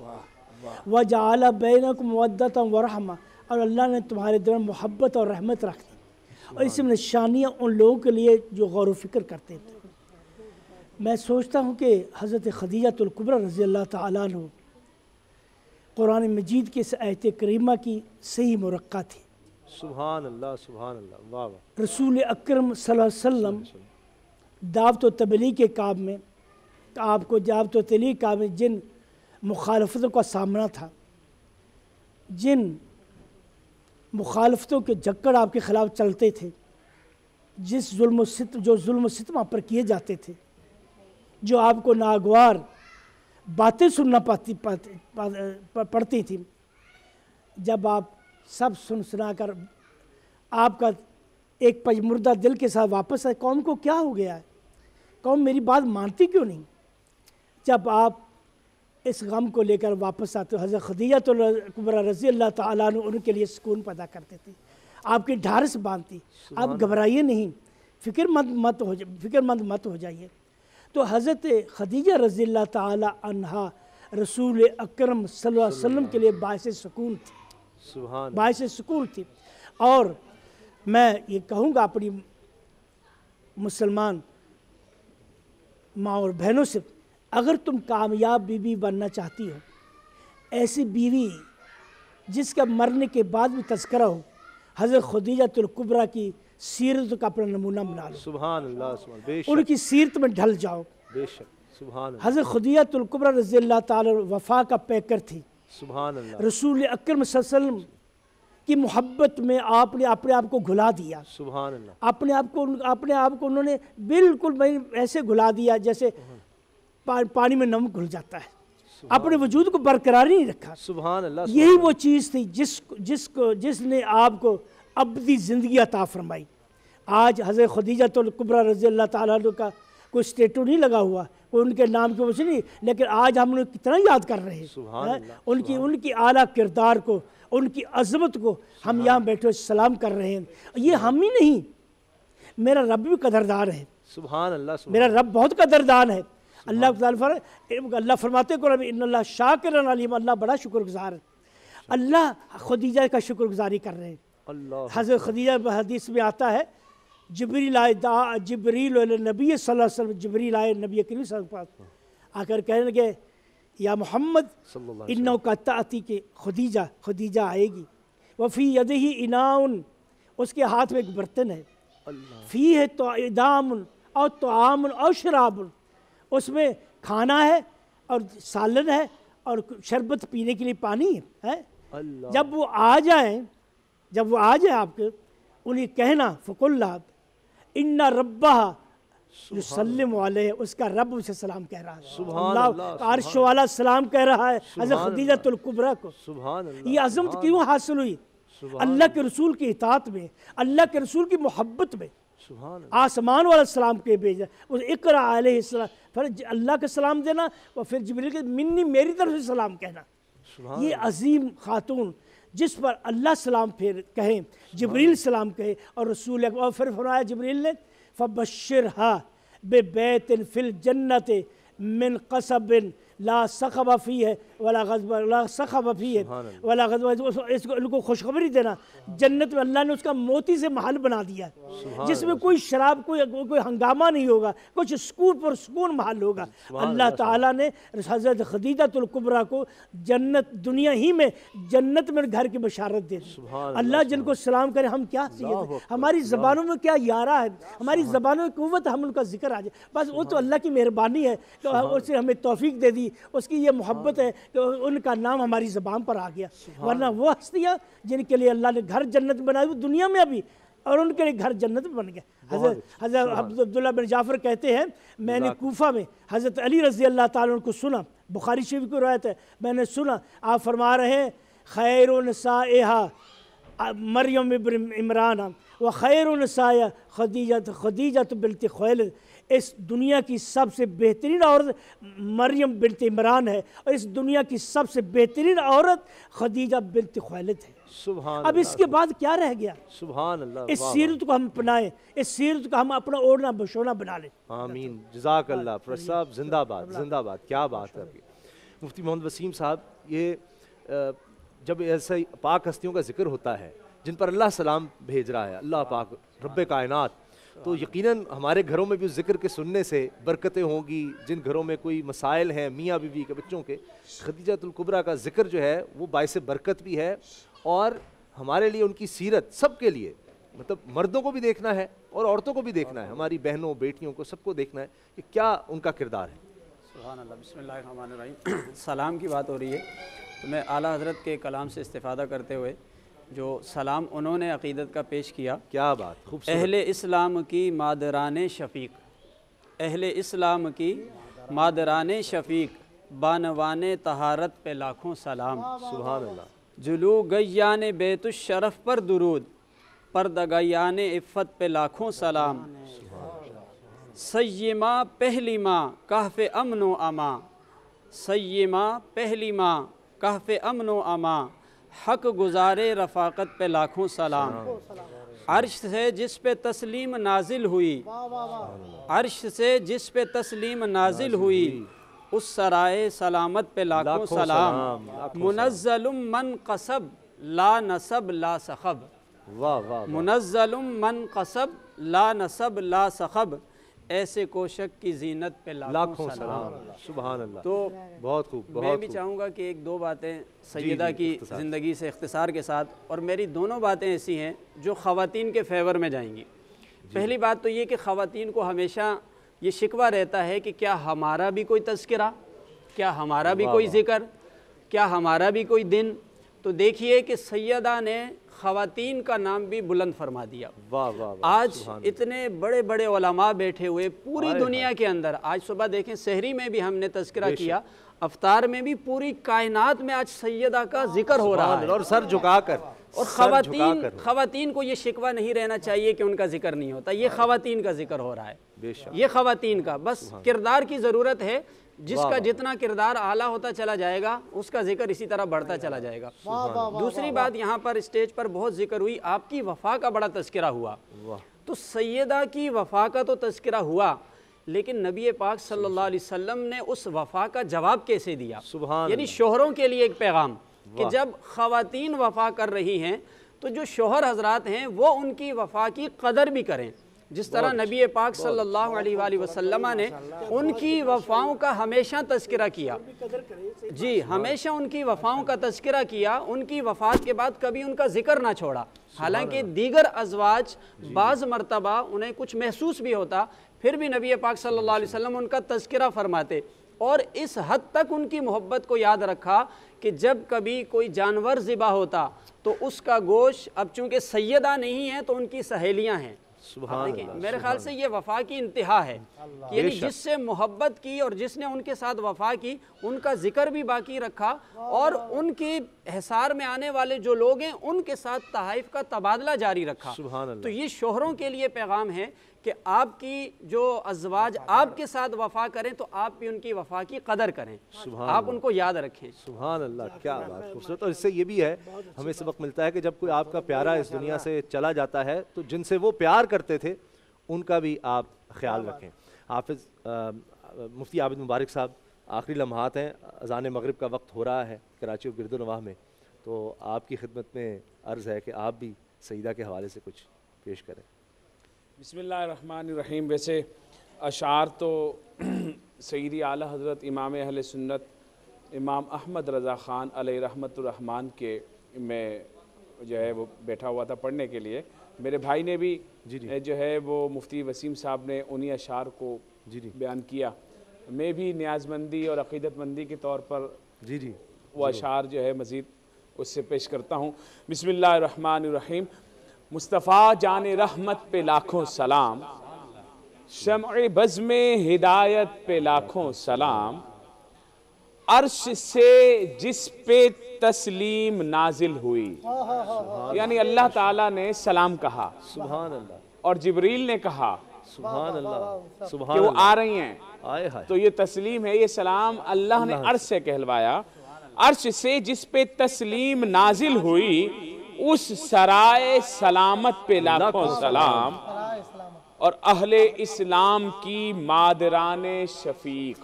व जअल बैनकुम मवद्दतन व रहमा, और अल्लाह ने तुम्हारे दरमियान मोहब्बत और रहमत रख दी। और इसमें निशानियाँ उन लोगों के लिए जो गौर व फिक्र करते थे। मैं सोचता हूँ कि हज़रत खदीजतुल कुबरा रज़ी अल्लाह तआला अन्हा कुरान मजीद की इस आयत करीमा की सही मुरक्का थी। सुभान अल्लाह, सुभान अल्लाह, वाह वाह। रसूल अकरम सल्लल्लाहु अलैहि वसल्लम दावत व तबलीग के काम में, आपको दावत व तबलीग काम में जिन मुखालफतों का सामना था, जिन मुखालफतों के झक्कड़ आपके ख़िलाफ़ चलते थे, जिस जुल्म व सितम आप पर किए जाते थे, जो आपको नागवार बातें सुनना पड़ती थी, जब आप सब सुना कर आपका एक पजमुर्दा दिल के साथ वापस आए, कौम को क्या हो गया है, कौम मेरी बात मानती क्यों नहीं, जब आप इस गम को लेकर वापस आते हो, हज़रत खदीजतुल कुबरा रज़ी अल्लाह तआला अन्हा उनके लिए सुकून पैदा करते थे, आपकी ढारस बांधती, आप घबराइए नहीं, फ़िक्रमंद मत हो जाइए। तो हज़रत खदीजा रज़ी अल्लाह तआला अन्हा रसूल अकरम सल्लल्लाहु अलैहि वसल्लम के लिए बाइस सुकून थी, बाइस सुकून थी। और मैं ये कहूँगा अपनी मुसलमान माँ और बहनों से, अगर तुम कामयाब बीवी बनना चाहती हो, ऐसी बीवी जिसका मरने के बाद भी तज़किरा हो, हज़रत खदीजतुल कुबरा की सीरत का अपना नमूना बना लो। सुभान अल्लाह, सुभान, बेशक, उनकी सीरत में ढल जाओ। बेशक, सुभान अल्लाह, हज़रत खदीजतुल कुबरा रज़ियल्लाहु ताला वफ़ा का पैकर थी। सुभान अल्लाह, रसूल अकरम सल्लल्लाहु अलैहि वसल्लम की मोहब्बत में आपने अपने आप को घुला दिया। सुभान अल्लाह, अपने आप को उन्होंने बिल्कुल ऐसे घुला दिया जैसे पानी में नमक घुल जाता है, अपने वजूद को बरकरार नहीं रखा। सुभान अल्लाह, यही वो चीज़ थी जिसने आपको अबदी ज़िंदगी अता फरमाई। आज हज़रत खदीजतुल कुबरा रज़ियल्लाहु ताला अन्हा का कोई स्टेटू नहीं लगा हुआ, कोई उनके नाम की वजह नहीं, लेकिन आज हम उन्हें कितना याद कर रहे हैं। उनकी आला किरदार को, उनकी अज़मत को हम यहाँ बैठे सलाम कर रहे हैं। ये हम ही नहीं, मेरा रब भी कदरदान है। सुभान अल्लाह, मेरा रब बहुत कदरदान है। अल्लाह फरमाते को इन्नल्लाह शाकिरुन अलीम, अल्लाह बड़ा शुक्रगुजार है। अल्लाह खदीजा का शुक्रगुजारी कर रहे हैं। हज़रत खदीजा हदीस में आता है, जिब्रील आए, जिब्रील नबी सल्लल्लाहु अलैहि वसल्लम, जिब्रील आए नबी करीम सल्लल्लाहु अलैहि वसल्लम आकर कहने लगे, या मोहम्मद इन्नो का ताती के खदीजा आएगी, वफ़ी यदिही इनाउन, उसके हाथ में एक बर्तन है, फ़ी है तो इदामुन और तो आमुन और शराबुन, उसमें खाना है और सालन है और शरबत पीने के लिए पानी है। जब वो आ जाए आपके, उन्हें कहना फ़कुल्ला इन्ना रब्बा युसल्लिम अलैहि, उसका रब उसे सलाम कह रहा है। अल्लाह अर्श वाला सलाम कह रहा है हज़रत खदीजतुल कुबरा को। ये अज़मत क्यों हासिल हुई? अल्लाह के रसूल की इताअत में, अल्लाह के रसूल की मोहब्बत में। आसमान वाला सलाम के भेजा, उस इकरा अलैहिस्सलाम, फिर अल्लाह का सलाम देना और फिर जिब्रील के मिन्नी, मेरी तरफ से सलाम कहना। ये अजीम खातून जिस पर अल्लाह सलाम फिर कहें, जिब्रील सलाम कहे और रसूल, और फिर फरमाया जिब्रील ने, फ़बश्शिरहा बिबैतिन फिल जन्नत मिन क़सबिन ला सख़ब फ़ीह वला ग़ज़ब, ला सख़ब फ़ीह वला ग़ज़ब, इसको इनको खुशखबरी देना, जन्नत में अल्लाह ने उसका मोती से महल बना दिया, जिसमें कोई शराब, कोई हंगामा नहीं होगा, कुछ सुकून पर सुकून महल होगा। अल्लाह ताला ने हज़रत खदीजतुल कुबरा को जन्नत, दुनिया ही में जन्नत में घर की बशारत दे दी। अल्लाह जिनको सलाम करे, हम क्या हमारी ज़बानों में क्या यारा है, हमारी ज़बानों में कुव्वत, हम उनका जिक्र आ जाए, बस वो तो अल्लाह की मेहरबानी है, तो उसने हमें तौफीक दे दी, उसकी ये मोहब्बत है कि उनका नाम हमारी ज़बान पर आ गया। वरना वो हस्तियाँ जिनके लिए अल्लाह ने घर जन्नत बनाई, वो दुनिया में अभी, और उनके लिए घर जन्नत बन गया। हज़रत अब्दुल्लाह बिन जाफ़र कहते हैं, मैंने कूफा में हज़रत अली रज़ी अल्लाह ताला अन्हु को सुना, बुखारी शरीफ की रवायत है, मैंने सुना आप फरमा रहे हैं, खैरुन निसाइहा मरियम इब्न इमरान व खैरुन निसाया खदीजत बिन्त खुवैलिद, इस दुनिया की सबसे बेहतरीन औरत मरियम बिन्त इमरान है और इस दुनिया की सबसे बेहतरीन औरत खदीजा बिन्त खुवैलिद है। अब इसके बाद क्या रह गया? सुभान अल्लाह। इस सीरत को हम अपनाएं, इस सीरत को हम अपना ओढ़ना बशोना बना लें। आमीन, जज़ाकल्लाह। प्रोफेसर साहब जिंदाबाद, जिंदाबाद, क्या बात है आपकी। मुफ्ती मोहम्मद वसीम साहब, ये जब ऐसे पाक हस्तियों का जिक्र होता है जिन पर अल्लाह सलाम भेज रहा है, अल्लाह पाक रब्बे कायनात, तो यकीनन हमारे घरों में भी उस जिक्र के सुनने से बरकतें होंगी। जिन घरों में कोई मसाइल हैं मियाँ बीवी के, बच्चों के, खदीजतुल कुबरा का जिक्र जो है वो बाइस बरकत भी है, और हमारे लिए उनकी सीरत सबके लिए, मतलब मर्दों को भी देखना है और औरतों को भी देखना है, हमारी बहनों बेटियों को सबको देखना है कि क्या उनका किरदार है। सुभान अल्लाह, बिस्मिल्लाहिर्रहमानिर्रहीम। सलाम की बात हो रही है तो मैं आला हज़रत के कलाम से इस्तिफ़ादा करते हुए जो सलाम उन्होंने अक़ीदत का पेश किया, क्या बात, खूबसूरत। अहले इस्लाम की मादरान शफ़ीक, अहले इस्लाम की मादरान शफ़ीक, बानवान तहारत पे लाखों सलाम। सुभान अल्लाह। जुलू गैयान बेतुश शरफ पर दुरूद, पर्दगयान इफ़्फ़त पे लाखों सलाम। सय्यिमा पहली माँ कहफ़े अमनो अमा, सय्यिमा पहली माँ कहफ़े अमनो अमा, हक गुजारे रफ़ाक़त पे लाखों सलाम। अर्श से जिस पे तस्लीम नाजिल हुई, अर्श से जिस पे तस्लीम नाजिल हुई, उस सराए सलामत पे लाखों सलाम। मुनज़्ज़लुम मन कसब ला नसब ला सखब, वाह वाह। मुनज़्ज़लुम मन कसब ला नसब ला सखब, ऐसे कोशक की जीनत पे लाखों सलाम। सुभान अल्लाह। तो बहुत खूब, बहुत मैं भी खूब। चाहूँगा कि एक दो बातें सैयदा की ज़िंदगी से इख्तिसार के साथ, और मेरी दोनों बातें ऐसी हैं जो ख़वातीन के फेवर में जाएंगी। पहली बात तो ये कि ख़वातीन को हमेशा ये शिकवा रहता है कि क्या हमारा भी कोई तज़किरा, क्या हमारा भी कोई ज़िक्र, क्या हमारा भी कोई दिन। तो देखिए कि सैयदा ने ख़वातीन का नाम भी बुलंद फरमा दिया। वाह वाह। आज इतने बड़े बड़े उलमा बैठे हुए पूरी दुनिया के अंदर, आज सुबह देखें सहरी में भी हमने तज़किरा किया, अफ्तार में भी पूरी कायनात में आज सैयदा का जिक्र हो रहा है, और सर झुकाकर। और ख़वातीन को ये शिकवा नहीं रहना चाहिए कि उनका जिक्र नहीं होता, ये ख़वातीन का जिक्र हो रहा है, ये ख़वातीन का। बस किरदार की ज़रूरत है, जिसका जितना किरदार आला होता चला जाएगा उसका जिक्र इसी तरह बढ़ता चला जाएगा। दूसरी बात, यहाँ पर स्टेज पर बहुत जिक्र हुई, आपकी वफ़ा का बड़ा तज़किरा हुआ। तो सैयदा की वफ़ा का तो तज़किरा हुआ, लेकिन नबी पाक सल्लल्लाहु अलैहि वसल्लम ने उस वफ़ा का जवाब कैसे दिया। यानी शोहरों के लिए एक पैगाम कि जब ख़वातीन वफ़ा कर रही हैं तो जो शोहर हजरात हैं वो उनकी वफ़ा की कदर भी करें। जिस तरह नबी पाक सल्लल्लाहु अलैहि वसल्लम ने उनकी वफ़ाओं का हमेशा तज़किरा किया, जी हमेशा उनकी वफ़ाओं का तज़किरा किया, उनकी वफ़ात के बाद कभी उनका जिक्र ना छोड़ा। हालांकि दीगर अज़वाज बाज़ मरतबा उन्हें कुछ महसूस भी होता, फिर भी नबी पाक सल्लल्लाहु अलैहि वसल्लम उनका तज़किरा फरमाते, और इस हद तक उनकी मोहब्बत को याद रखा कि जब कभी कोई जानवर ज़िबा होता तो उसका गोश्त, अब चूँकि सैयदा नहीं है तो उनकी सहेलियाँ हैं, मेरे ख्याल से ये वफ़ा की इंतहा है, यानी जिससे मोहब्बत की और जिसने उनके साथ वफ़ा की उनका जिक्र भी बाकी रखा, और उनके हिसार में आने वाले जो लोग हैं उनके साथ तहाइफ का तबादला जारी रखा। तो ये शोहरों के लिए पैगाम है कि आपकी जो अज़वाज आपके साथ वफ़ा करें तो आप भी उनकी वफ़ा की कदर करें, आप उनको याद रखें। सुभान अल्लाह, क्या बात खूबसूरत। और इससे ये भी है, हमें सबक मिलता है कि जब कोई आपका प्यारा इस दुनिया से चला जाता है तो जिनसे वो प्यार करते थे उनका भी आप ख्याल रखें। हाफिज़ मुफ्ती आबिद मुबारक साहब, आखिरी लम्हात हैं, अज़ान मगरिब का वक्त हो रहा है कराची और गिरदोनवाह में, तो आपकी खिदमत में अर्ज़ है कि आप भी सईदा के हवाले से कुछ पेश करें। बिस्मिल्लाहिर्रहमानिर्रहीम। वैसे अशार तो सईदी आला हज़रत इमाम अहले सुन्नत इमाम अहमद रज़ा ख़ान अलैहि रहमतुर्रहमान के मैं जो है वो बैठा हुआ था पढ़ने के लिए, मेरे भाई ने भी जो है वो मुफ्ती वसीम साहब ने उन्हीं अशार को बयान किया। मैं भी न्याज़मंदी और अक़ीदतमंदी के तौर पर वो अशार जो है मज़ीद उससे पेश करता हूँ। बिस्मिल्लाहिर्रहमानिर्रहीम। मुस्तफ़ा जाने रहमत पे लाखों सलाम, शम्अ बज़्म हिदायत पे लाखों सलाम, अर्श से जिस पे तस्लीम नाजिल हुई। यानी अल्लाह ताला ने सलाम कहा, सुभान अल्लाह, और जिब्रील ने कहा सुभान अल्लाह, कि वो आ रही हैं, तो ये तस्लीम है, ये सलाम अल्लाह ने अर्श से कहलवाया। अर्श से जिस पे तस्लीम नाजिल हुई उस सराय सलामत पे लाखों सलाम, और अहले इस्लाम की मादराने शफीक,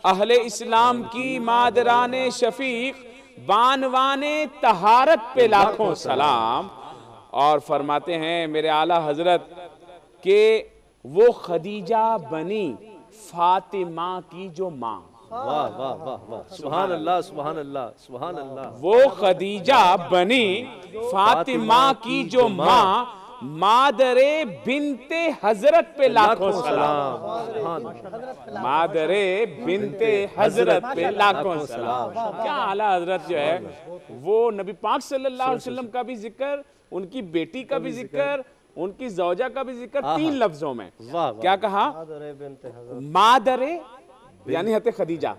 अहले इस्लाम की मादराने शफीक, बानवाने तहारत पे लाखों सलाम। और फरमाते हैं मेरे आला हजरत के वो खदीजा बनी फातिमा की जो माँ, वाह वाह वाह वाह, सुभान अल्लाह सुभान अल्लाह सुभान अल्लाह, वो खदीजा बनी फातिमा की जो माँ, मादरे बिनते हजरत पे लाखों सलाम, मादरे बिनते हजरत पे लाखों सलाम। क्या आला हजरत जो है वो नबी पाक सल्लल्लाहु अलैहि वसल्लम का भी जिक्र, उनकी बेटी का भी जिक्र, उनकी जौजा का भी जिक्र, तीन लफ्जों में क्या कहा, मादरे यानी हज़रत खदीजा,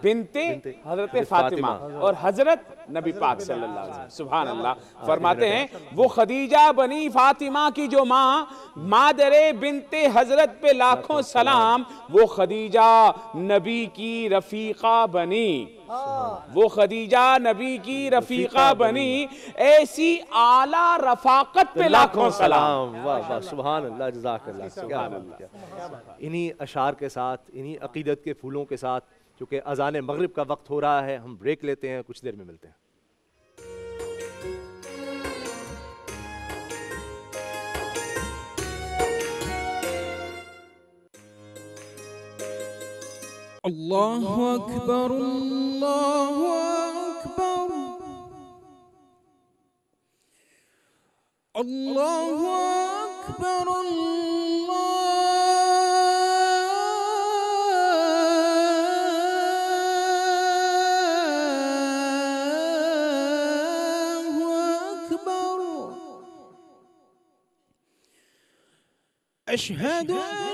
बिनते हज़रत फातिमा, और हज़रत नबी पाक सल्लल्लाहु अलैहि वसल्लम। सुभान अल्लाह। फरमाते हैं वो खदीजा बनी फातिमा की जो माँ, मादरे बिनते हज़रत पे लाखों सलाम, वो खदीजा नबी की रफ़ीक़ा बनी, वो खदीजा नबी की रफ़ीक़ा बनी, ऐसी आला रफ़ाक़त पे लाखों सलाम। वाह वाह, सुभान अल्लाह, जज़ाकल्लाह, सुभान अल्लाह। इन्हीं अशार के साथ, इन्हीं अक़ीदत के फूलों के साथ, चूँकि अज़ान मगरिब का वक्त हो रहा है, हम ब्रेक लेते हैं, कुछ देर में मिलते हैं। अल्लाहु अकबर अल्लाहु अकबर अल्लाहु अकबर अल्लाहु अकबर अशहदु अन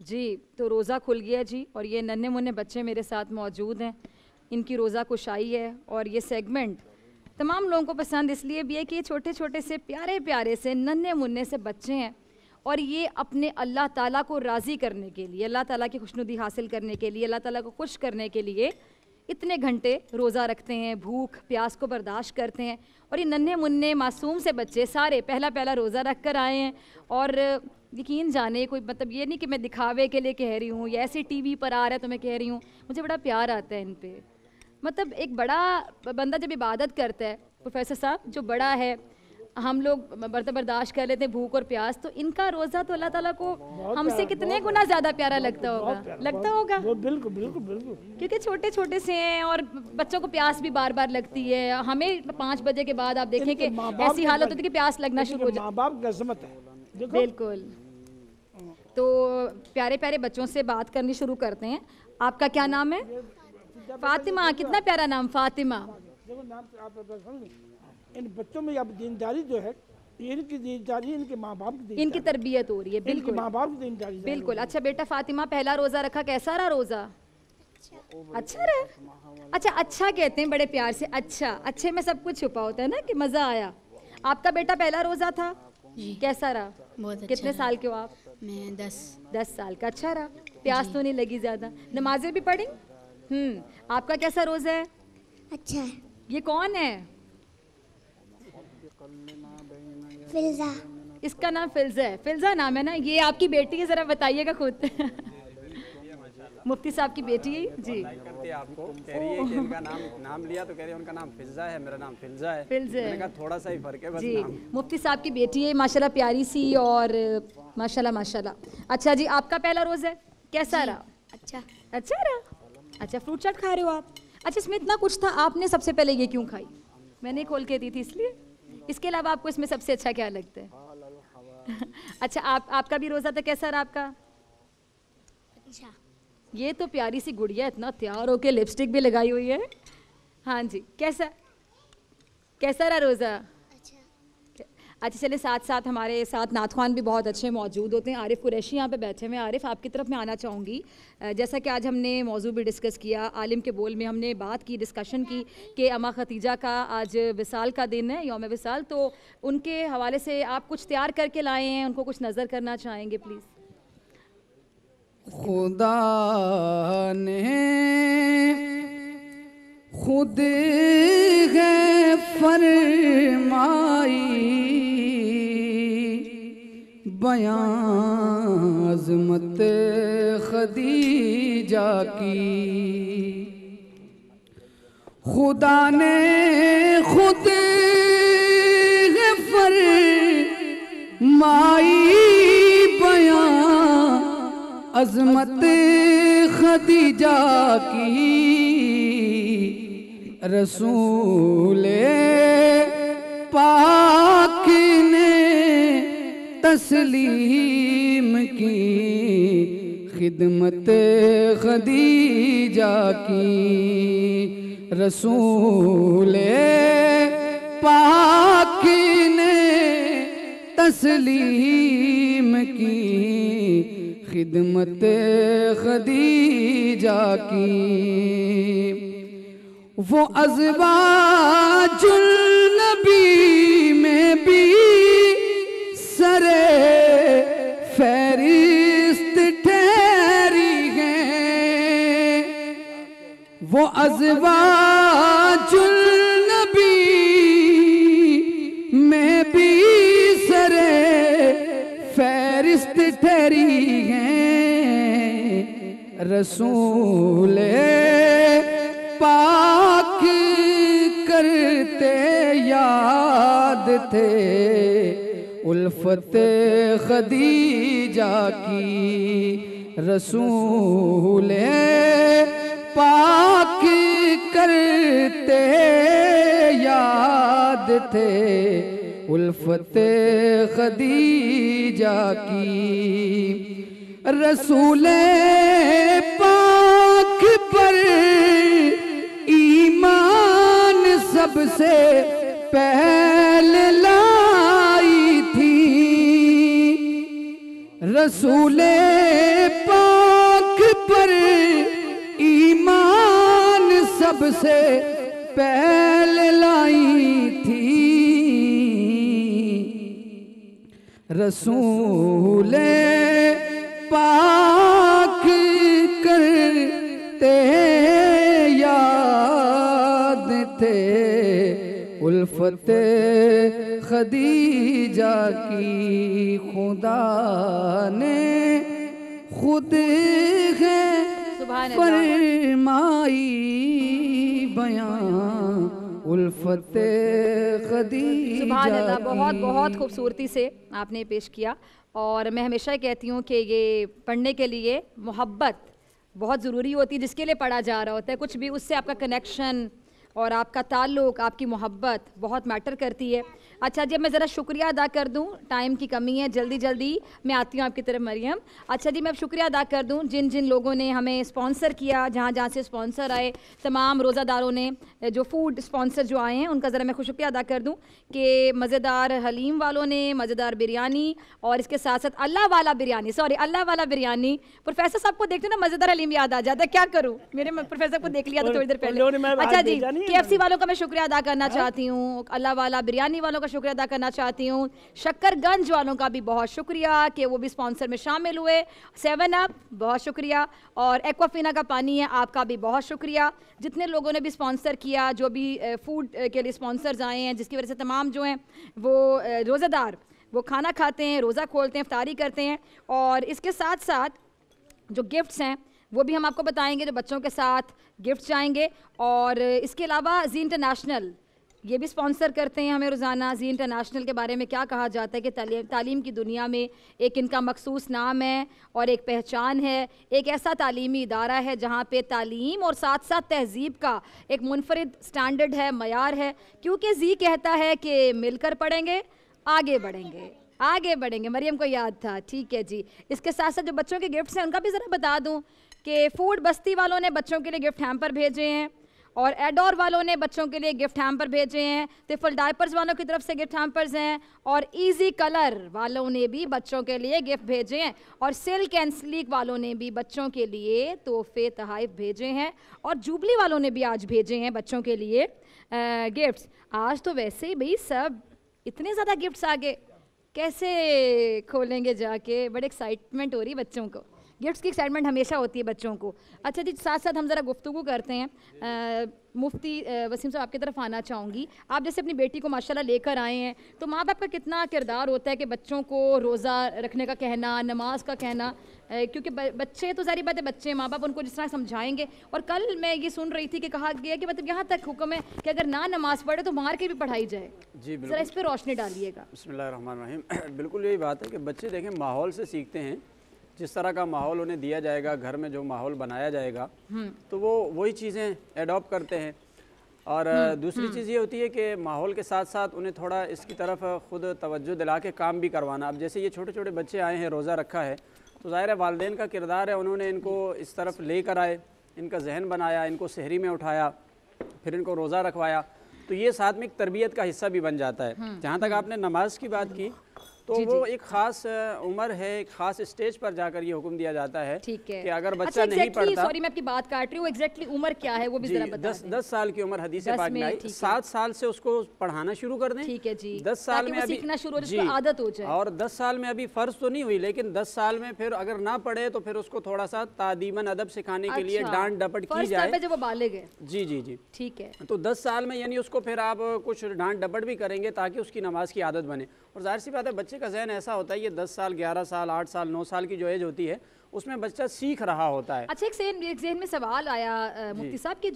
जी तो रोज़ा खुल गया जी और ये नन्हे मुन्ने बच्चे मेरे साथ मौजूद हैं, इनकी रोज़ा कुशाई है। और ये सेगमेंट तमाम लोगों को पसंद इसलिए भी है कि ये छोटे छोटे से प्यारे प्यारे से नन्हे मुन्ने से बच्चे हैं और ये अपने अल्लाह ताला को राज़ी करने के लिए, अल्लाह ताला की खुशनुदी हासिल करने के लिए, अल्लाह ताला को खुश करने के लिए इतने घंटे रोज़ा रखते हैं, भूख प्यास को बर्दाश्त करते हैं। और ये नन्हे मुन्ने मासूम से बच्चे सारे पहला पहला रोज़ा रख कर आए हैं। और यकीन जाने कोई मतलब ये नहीं कि मैं दिखावे के लिए कह रही हूँ या ऐसे टीवी पर आ रहा है तो मैं कह रही हूँ, मुझे बड़ा प्यार आता है इन पे। मतलब एक बड़ा बंदा जब इबादत करता है, प्रोफेसर साहब जो बड़ा है, हम लोग बर्दाश्त कर लेते हैं भूख और प्यास, तो इनका रोज़ा तो अल्लाह ताला को हमसे कितने गुना ज़्यादा प्यारा लगता होगा। बिल्कुल बिल्कुल बिल्कुल, क्योंकि छोटे छोटे से हैं और बच्चों को प्यास भी बार बार लगती है। हमें 5 बजे के बाद आप देखें कि ऐसी हालत होती है कि प्यास लगना शुरू हो जाती है। माँ बाप की अज़मत है, बिल्कुल। तो प्यारे प्यारे बच्चों से बात करनी शुरू करते हैं। आपका क्या नाम है? फातिमा। कितना प्यारा नाम, फातिमा। देखो नाम आप इन बच्चों में अब दीनदारी जो है, इनकी दीनदारी इनके माँ बाप की, इनकी तरबियत हो रही है। बिल्कुल, माँ बाप की दीनदारी। बिल्कुल। अच्छा बेटा फातिमा, पहला रोज़ा रखा, कैसा रहा रोज़ा? अच्छा रहा। अच्छा, अच्छा कहते हैं बड़े प्यार से। अच्छा, अच्छे में सब कुछ छुपा होता है ना, कि मज़ा आया। आपका बेटा पहला रोज़ा था, कैसा रहा? बहुत अच्छा। कितने साल के हो आप? मैं 10 साल का। अच्छा रहा, प्यास तो नहीं लगी ज़्यादा? नमाजें भी पढ़ी? आपका कैसा रोज़ा है? अच्छा। ये कौन है? फिल्जा। इसका नाम फिल्जा है। फिल्जा नाम है ना? ये आपकी बेटी है, ज़रा बताइएगा खुद। मुफ्ती साहब की बेटी है जी। करती है आपको, कह रही है कि इनका नाम लिया तो कह रही है उनका नाम फिल्जा है, मेरा नाम फिल्जा है। फिल्जा मैंने कहा थोड़ा सा ही फर्क है बस जी। नाम। मुफ्ती साहब की बेटी है, माशाल्लाह प्यारी सी, और माशाल्लाह माशाल्लाह। अच्छा जी, आपका पहला रोज़ा है, कैसा रहा? अच्छा। अच्छा रहा। अच्छा, फ्रूट चाट खा रहे हो आप? अच्छा, इसमें इतना कुछ था, आपने सबसे पहले ये क्यों खाई? मैंने खोल के दी थी इसलिए। इसके अलावा आपको इसमें सबसे अच्छा क्या लगता है? अच्छा, आपका भी रोज़ा था, कैसा रहा आपका? अच्छा। ये तो प्यारी सी गुड़िया इतना तैयार होके लिपस्टिक भी लगाई हुई है। हाँ जी, कैसा रहा रोज़ा? अच्छा, चलिए, साथ साथ हमारे साथ नाथवान भी बहुत अच्छे मौजूद होते हैं। आरिफ कुरैशी यहाँ पे बैठे हुए हैं। आरिफ, आपकी तरफ मैं आना चाहूँगी। जैसा कि आज हमने मौजू भी डिस्कस किया, आलिम के बोल में हमने बात की, डिस्कशन की कि अम्मा खतीजा का आज विसाल का दिन है, यौम विसाल। तो उनके हवाले से आप कुछ तैयार करके लाए हैं, उनको कुछ नज़र करना चाहेंगे प्लीज़? खुदा ने खुद है फरमाई बयां अज़मत खदीजा की। खुदा ने खुद है फरमाई बयां अज़मत खदीजा की। रसूले पाक ने तस्लीम की खिदमत खदीजा की। रसूले पाक ने तस्लीम की खिदमत खदीजा की। वो अज़वाजुल नबी में भी सरे फहरिस्त ठहरी हैं। वो अज़वाजुल नबी में भी सरे फहरिस्त ठहरी हैं। रसूल पाक करते याद थे उल्फत खदीजा की। रसूल पाक करते याद थे उल्फत खदीजा की। रसूल पाक पर ईमान सबसे पहले लाई थी। रसूल पाक पर ईमान सबसे पहले लाई थी। रसूल पाक करते याद थे उल्फत खदीजा की। खुदा ने खुद है फरमाई बयां उल्फत खदीजा। सुभान अल्लाह, बहुत बहुत खूबसूरती से आपने पेश किया। और मैं हमेशा कहती हूँ कि ये पढ़ने के लिए मोहब्बत बहुत ज़रूरी होती है, जिसके लिए पढ़ा जा रहा होता है। कुछ भी उससे आपका कनेक्शन, और आपका ताल्लुक़, आपकी मोहब्बत बहुत मैटर करती है। अच्छा जी, मैं ज़रा शुक्रिया अदा कर दूं, टाइम की कमी है, जल्दी जल्दी मैं आती हूँ आपकी तरफ मरियम। अच्छा जी, मैं अब शुक्रिया अदा कर दूं जिन जिन लोगों ने हमें स्पॉन्सर किया, जहाँ जहाँ से स्पॉन्सर आए, तमाम रोज़ादारों ने जो फूड स्पॉन्सर जो आए हैं उनका ज़रा मैं शुक्रिया अदा कर दूं कि मज़ेदार हलीम वालों ने मज़ेदार बिरयानी और इसके साथ साथ अल्लाह वाला बिरयानी, सॉरी अल्लाह वाला बिरयानी। प्रोफेसर साहब को देखते ना मज़ेदार हलीम याद आ जाता है, क्या करूँ, मेरे प्रोफेसर को देख लिया था थोड़ी देर पहले। अच्छा जी, KFC वालों का मैं शुक्रिया अदा करना चाहती हूँ, अल्लाह वाला बिरयानी वालों का शुक्रिया अदा करना चाहती हूँ, शक्करगंज वालों का भी बहुत शुक्रिया कि वो भी स्पॉन्सर में शामिल हुए, 7 अप बहुत शुक्रिया, और एक्वाफिना का पानी है आपका भी बहुत शुक्रिया। जितने लोगों ने भी स्पॉन्सर किया, जो भी फूड के लिए स्पॉन्सर्स आए हैं, जिसकी वजह से तमाम जो हैं वो रोज़ेदार वो खाना खाते हैं, रोज़ा खोलते हैं, इफ्तारी करते हैं। और इसके साथ साथ जो गिफ्ट्स हैं वो भी हम आपको बताएंगे, जो बच्चों के साथ गिफ्ट्स जाएंगे। और इसके अलावा जी इंटरनेशनल ये भी स्पॉन्सर करते हैं हमें रोज़ाना। जी इंटरनेशनल के बारे में क्या कहा जाता है कि तालीम की दुनिया में एक इनका मखसूस नाम है और एक पहचान है, एक ऐसा तालीमी इदारा है जहाँ पे तालीम और साथ साथ तहज़ीब का एक मुनफरिद स्टैंडर्ड है, मयार है। क्योंकि जी कहता है कि मिलकर पढ़ेंगे आगे बढ़ेंगे, आगे बढ़ेंगे, मरियम को याद था, ठीक है जी। इसके साथ साथ जो बच्चों के गिफ्ट्स हैं उनका भी ज़रा बता दूँ कि फूड बस्ती वालों ने बच्चों के लिए गिफ्ट हैम्पर भेजे हैं, और एडोर वालों ने बच्चों के लिए गिफ्ट हैम्पर भेजे हैं, तिफल डायपर्स वालों की तरफ से गिफ्ट हैम्पर्स हैं, और इजी कलर वालों ने भी बच्चों के लिए गिफ्ट भेजे हैं, और सिल्क एंड स्लीक वालों ने भी बच्चों के लिए तोहफे तहाइफ भेजे हैं, और जुबली वालों ने भी आज भेजे हैं बच्चों के लिए गिफ्ट्स। आज तो वैसे ही भाई सब इतने ज़्यादा गिफ्ट्स आ गए, कैसे खोलेंगे जाके, बड़े एक्साइटमेंट हो रही है बच्चों को। गिफ्ट्स की एक्साइटमेंट हमेशा होती है बच्चों को। अच्छा जी, साथ साथ हम ज़रा गुफ्तगू करते हैं। मुफ्ती वसीम साहब आपकी तरफ आना चाहूँगी। आप जैसे अपनी बेटी को माशाल्लाह लेकर आए हैं, तो माँ बाप का कितना किरदार होता है कि बच्चों को रोज़ा रखने का कहना, नमाज का कहना, क्योंकि बच्चे तो सारी बातें बच्चे, माँ बाप उनको जिस तरह समझाएंगे। और कल मैं ये सुन रही थी कि कहा गया कि मतलब यहाँ तक हुक्म है कि अगर ना नमाज पढ़े तो मार के भी पढ़ाई जाए। जी बिल्कुल, ज़रा इस पर रोशनी डालिएगा। बिस्मिल्लाहिर्रहमानिर्रहीम। बिल्कुल यही बात है कि बच्चे देखें माहौल से सीखते हैं, जिस तरह का माहौल उन्हें दिया जाएगा, घर में जो माहौल बनाया जाएगा तो वो वही चीज़ें एडॉप्ट करते हैं। और दूसरी चीज़ ये होती है कि माहौल के साथ साथ उन्हें थोड़ा इसकी तरफ खुद तवज्जो दिला के काम भी करवाना। अब जैसे ये छोटे छोटे बच्चे आए हैं, रोज़ा रखा है, तो ज़ाहिर है वालिदैन का किरदार है, उन्होंने इनको इस तरफ लेकर आए, इनका जहन बनाया, इनको सहरी में उठाया, फिर इनको रोज़ा रखवाया, तो ये साथ में एक तरबियत का हिस्सा भी बन जाता है। जहाँ तक आपने नमाज की बात की, तो वो एक ख़ास उम्र है, एक ख़ास स्टेज पर जाकर ये हुक्म दिया जाता है, ठीक है, कि अगर बच्चा नहीं पढ़ता, सॉरी मैं आपकी बात काट रही हूँ, एग्जैक्टली उम्र क्या है वो भी जरा बता दें। 10 साल की उम्र हदीस पाक में आई, 7 साल से उसको पढ़ाना शुरू कर दें, ठीक है जी, 10 साल में अभी सीखना शुरू हो जाए, आदत हो जाए। और 10 साल में अभी फ़र्ज तो नहीं हुई, लेकिन 10 साल में फिर अगर ना पढ़े तो फिर उसको थोड़ा सा तादीमन अदब सिखाने के लिए डांट डपट की जाए, जब वो बालिग है। जी जी जी, ठीक है। तो 10 साल में यानी उसको फिर आप कुछ डांट डपट भी करेंगे ताकि उसकी नमाज की आदत बने। और जाहिर सी बात है बच्चे का जहन ऐसा होता है, ये 10 साल 11 साल 8 साल 9 साल की जो एज होती है उसमें बच्चा सीख रहा होता है। अच्छा, एक जहन में सवाल आया मुफ्ती साहब कि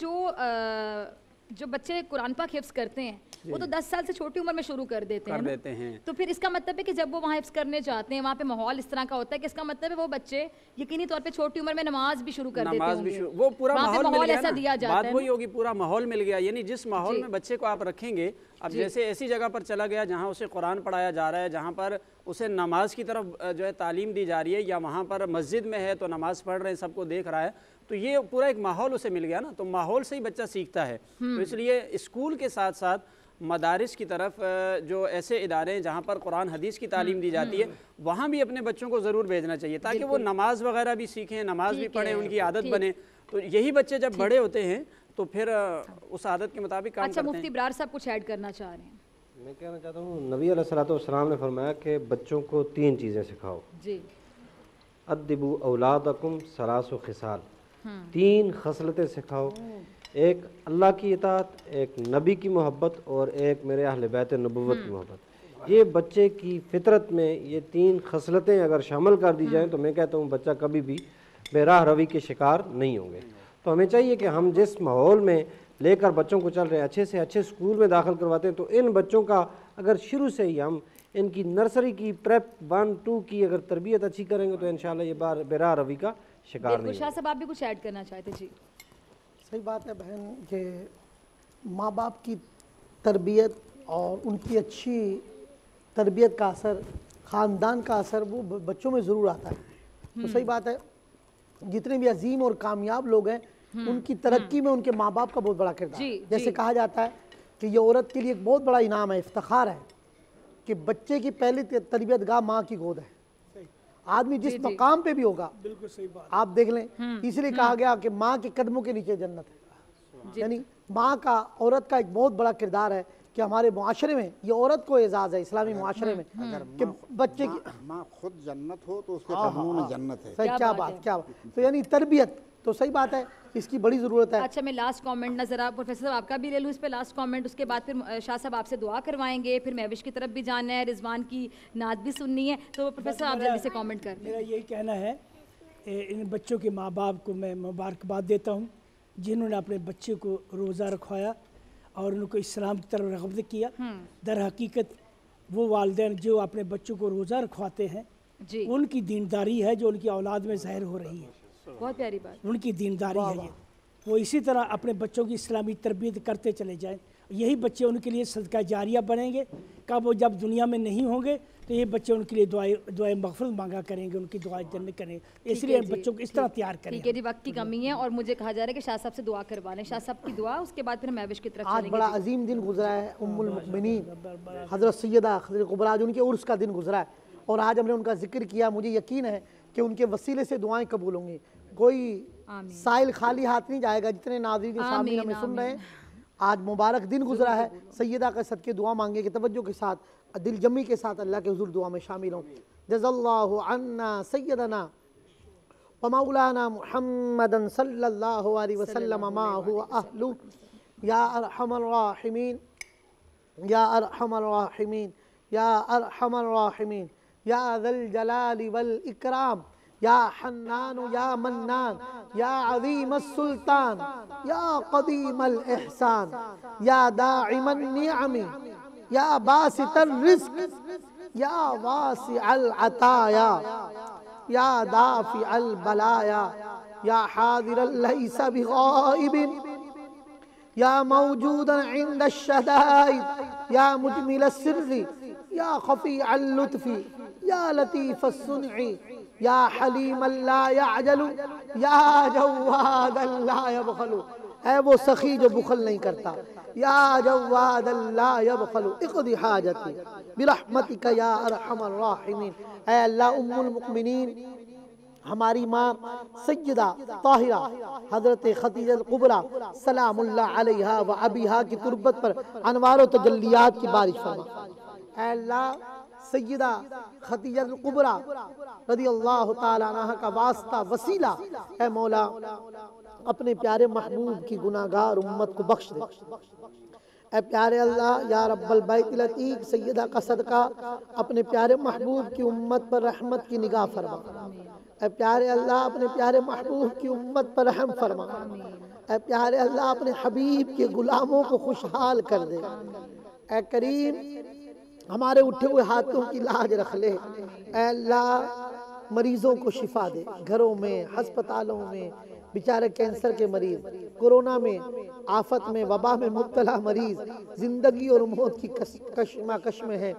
जो बच्चे कुरान पाक हिफ्ज़ करते हैं वो तो 10 साल से छोटी उम्र में शुरू कर देते हैं। तो फिर इसका मतलब है कि जब वो वहाँ हिफ्ज़ करने जाते हैं, वहाँ पे माहौल इस तरह का होता है कि इसका मतलब है वो बच्चे यकीनी तौर पे छोटी उम्र में नमाज भी शुरू कर देते होंगे। वो पूरा माहौल ऐसा दिया जाता है, बात वही होगी, पूरा माहौल मिल गया। यानी जिस माहौल में बच्चे को आप रखेंगे, अब जैसे ऐसी जगह पर चला गया जहाँ उसे कुरान पढ़ाया जा रहा है, जहाँ पर उसे नमाज की तरफ जो है तालीम दी जा रही है, या वहाँ पर मस्जिद में है तो नमाज पढ़ रहे हैं, सबको देख रहा है, तो ये पूरा एक माहौल उसे मिल गया ना, तो माहौल से ही बच्चा सीखता है। तो इसलिए स्कूल के साथ साथ मदारिस की तरफ जो ऐसे इदारे हैं जहाँ पर कुरान हदीस की तालीम दी जाती है, वहाँ भी अपने बच्चों को ज़रूर भेजना चाहिए ताकि वो नमाज वगैरह भी सीखें, नमाज भी पढ़ें, उनकी आदत बने। तो यही बच्चे जब बड़े होते हैं तो फिर उस आदत के मुताबिक काम करते हैं। मुफ्ती इब्रार साहब कुछ ऐड करना चाह रहे हैं? मैं कहना चाहता हूँ, नबी अलैहिस्सलाम ने फरमाया कि बच्चों को 3 चीज़ें सिखाओ जी। अद्दिबू औलादकुम सलासु खिसाल, 3 खसलतें सिखाओ, एक अल्लाह की इताअत, एक नबी की मोहब्बत और एक मेरे अहले बैत नबुव्वत की मोहब्बत। ये बच्चे की फितरत में ये 3 खसलतें अगर शामिल कर दी जाएँ तो मैं कहता हूँ बच्चा कभी भी बेराह रवी के शिकार नहीं होंगे। तो हमें चाहिए कि हम जिस माहौल में लेकर बच्चों को चल रहे हैं, अच्छे से अच्छे स्कूल में दाखिल करवाते हैं, तो इन बच्चों का अगर शुरू से ही हम इनकी नर्सरी की प्रेप 1-2 की अगर तरबियत अच्छी करेंगे तो इंशाल्लाह ये बेराह रवी का शिकार नहीं। शाह साहब आप भी कुछ ऐड करना चाहते? जी सही बात है बहन, कि माँ बाप की तरबियत और उनकी अच्छी तरबियत का असर, ख़ानदान का असर वो बच्चों में ज़रूर आता है। तो सही बात है, जितने भी अजीम और कामयाब लोग हैं उनकी तरक्की में उनके माँ बाप का बहुत बड़ा किरदार है। जैसे कहा जाता है कि ये औरत के लिए एक बहुत बड़ा इनाम है, इफ्तिखार है कि बच्चे की पहली तरबियत गाह माँ की गोद है। आदमी जिस मकाम पे भी होगा, बिल्कुल सही बात, आप देख लें, इसलिए कहा गया कि माँ के कदमों के नीचे जन्नत है। यानी माँ का, औरत का एक बहुत बड़ा किरदार है कि हमारे मुआशरे में ये औरत को एजाज़ है, इस्लामी मुआशरे में, कि बच्चे की माँ खुद जन्नत हो तो उसके कदमों में जन्नत है। सही, क्या बात, क्या बात। तो यानी तरबियत तो सही बात है, इसकी बड़ी ज़रूरत है। अच्छा, मैं लास्ट कमेंट ना ज़रा प्रोफेसर साहब आपका भी ले लूँ इस पे लास्ट कमेंट, उसके बाद फिर शाह साहब आपसे दुआ करवाएंगे, फिर महविश की तरफ भी जाना है, रिजवान की नात भी सुननी है, तो प्रोफेसर आप जल्दी से कमेंट कर लें। मेरा यही कहना है, इन बच्चों के माँ बाप को मैं मुबारकबाद देता हूँ जिन्होंने अपने बच्चे को रोज़ा रखवाया और उनको इस्लाम की तरफ रग़बत किया। दर हकीकत वो वालिदैन जो अपने बच्चों को रोज़ा रखवाते हैं उनकी दीनदारी है जो उनकी औलाद में ज़ाहिर हो रही है। बहुत प्यारी बात, उनकी दीनदारी है ये। वो इसी तरह अपने बच्चों की इस्लामी तरबियत करते चले जाएं, यही बच्चे उनके लिए सदका जारिया बनेंगे। कब वो जब दुनिया में नहीं होंगे तो ये बच्चे उनके लिए दुआएं मग़फ़िरत मांगा करेंगे, उनकी दुआएं जन्नत करेंगे। इसलिए बच्चों को इस तरह तैयार करें। ठीक है जी, वक्त की कमी है और मुझे कहा जा रहा है कि शाह साहब से दुआ करवा लें। शाह साहब की दुआ, उसके बाद फिर महविश की तरफ आज बड़ा अजीम दिन गुजरा है, उम्मुल मुमिनीन हज़रत सैयदा खदीजा कुबरा, आज उनके उर्स का दिन गुजरा है और आज हमने उनका जिक्र किया। मुझे यकीन है कि उनके वसीले से दुआएं कबूल होंगी। कोई साइल खाली हाथ नहीं जाएगा। जितने नाज़रीन सामने हमें सुन रहे हैं, आज मुबारक दिन गुजरा है, सैयदा के सदके दुआ मांगे कि तवज्जो के साथ, दिल जमी के साथ अल्लाह के हुजूर दुआ में शामिल हों। जज़ल्लाहु अन्ना सैयदना व मौलाना मुहम्मदन सल्लल्लाहु अलैहि वसल्लम मा हुवा अहलु या अरहमर राहिमीन या अरहमर राहिमीन या अरहमर राहिमीन या ज़ल जलाली वल इकराम या हन्नान या मन्नान या अज़ीम सुल्तान या क़दीम अल एहसान या दाइमन निअमी या बासितर रिज़्क़ या वासी अल अताया या दाफ़ी अल बलाया या हादिर लैसा बिग़ाइबिन या मौजूदन इंद अश-शदाइद या मुजमिल अस-सिर्रि या खफ़ी अल-लुत्फ़ी या लतीफ़ अस-सुन्ई या हलीम ला यअजलु या जवाद ला यबखलु। है वो सखी जो बुखल नहीं करता। या जवाद ला यबखलु इक़दी हाजती बिरहमतिका या अरहमर राहिमीन। ऐ अल्लाह उम्मुल मुमिनीन हमारी माँ सैयदा ताहिरा हज़रत खदीजा कुबरा सलामुल्लाह अलैहा व अबीहा की तुरबत पर अनवार व तजल्लियात की बारिश फरमा। ऐ अल्लाह सैयदा खदीजा कुबरा रज़ियल्लाहु ताला अन्हा का वास्ता वसीला, ऐ मौला अपने प्यारे महबूब की गुनाहगार उम्मत को बख्श दे। ऐ प्यारे अल्लाह या रब्बल बैतिल अतीक सैयदा का सदका अपने प्यारे महबूब की उम्मत पर रहमत की निगाह फरमा। ऐ प्यारे अल्लाह अपने प्यारे महबूब की उम्मत पर रहम फरमा। ऐ प्यारे अल्लाह अपने हबीब के गुलामों को खुशहाल कर दे। ऐ करीम हमारे उठे हुए हाथों की लाज रख ले। ऐ अल्लाह मरीजों को शिफा दे। घरों में, अस्पतालों में बेचारे कैंसर के मरीज, कोरोना में, आफत में, वबा में मुब्तला मरीज, जिंदगी और मौत की कश्मकश में है,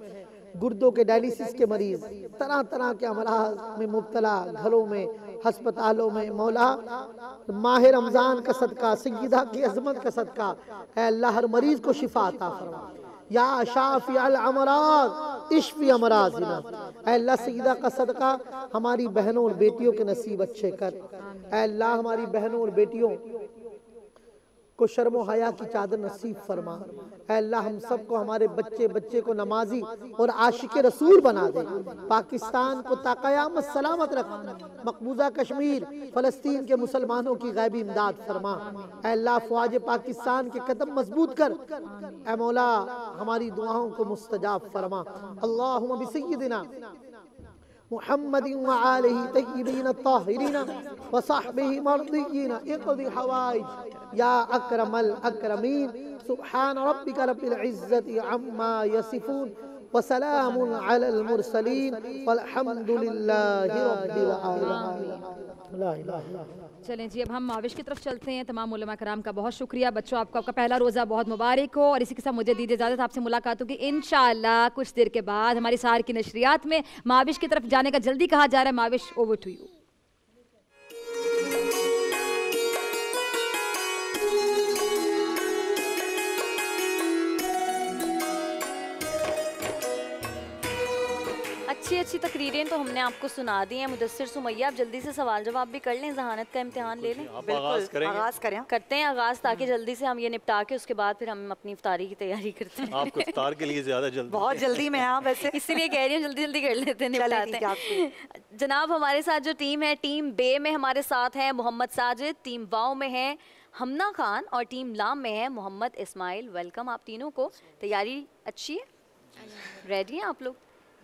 गुर्दों के डायलिसिस के मरीज, तरह तरह के अमराज में मुब्तला घरों में, अस्पतालों में। मौला माह रमज़ान का सदका, सय्यदा की अज़मत का सदका, ऐ अल्लाह हर मरीज को शिफा अता फरमा। या शाफी अल अमराज इश्फी अमराज़िना। ऐ अल्लाह सय्यदा का सदका हमारी बहनों और बेटियों के नसीब अच्छे कर। ऐ अल्लाह हमारी बहनों और बेटियों को शर्म हया की चादर नसीब फरमा। ऐ अल्लाह हम सबको, हमारे बच्चे बच्चे को नमाजी और आशिक रसूल बना दे। पाकिस्तान को ताक़यामत सलामत रख। मकबूजा कश्मीर फ़लस्तीन के मुसलमानों की गैबी इमदाद फरमा। ऐ अल्लाह फ़ौज पाकिस्तान के कदम मजबूत कर। ऐ मौला हमारी दुआओं को मुस्तजाब फरमा। अल्लाहुम्मा बिसय्यिदिना मुहम्मद व आलिहि तय्यिबीन ताहिरीन व सहबिहि मर्दियीन इक़दी हवाइज या अकरमल अकरमीन। सुब्हान रब्बिका रब्बिल इज़्ज़ति अम्मा यसिफून वसलामुन अलल मुरसलीन वल्हम्दुलिल्लाहि रब्बिल आलमीन। ला इलाहा इल्लल्लाह। चलें जी, अब हम माविश की तरफ चलते हैं। तमाम उलमा कराम का बहुत शुक्रिया। बच्चों, आपको आपका पहला रोज़ा बहुत मुबारक हो। और इसी के साथ मुझे दीजिए इजाज़त, आपसे मुलाकात होगी इंशाअल्लाह कुछ देर के बाद हमारी सार की नशरियात में। माविश की तरफ जाने का जल्दी कहा जा रहा है। Mavish, over to you. अच्छी अच्छी तकरीरें तो हमने आपको सुना दी हैं। मुदस्सिर, सुमैया, आप जल्दी से सवाल जवाब भी कर लें, जहानत का इम्तिहान ले लें। बिल्कुल, आगाज़ करें। करते हैं आगाज़, ताकि जल्दी से हम ये निपटा के उसके बाद फिर हम अपनी इफ्तारी की तैयारी करते हैं। आपको इफ्तार के लिए ज़्यादा जल्दी, बहुत जल्दी में हैं वैसे, इसीलिए कह रही हूँ जल्दी जल्दी कर लेते हैं, निपटाते हैं। जनाब, हमारे साथ जो टीम है, टीम बे में हमारे साथ हैं मोहम्मद साजिद, टीम वाओ में है हमना खान और टीम लाम में है मोहम्मद इस्माइल। वेलकम आप तीनों को। तैयारी अच्छी है? रेडी हैं आप लोग?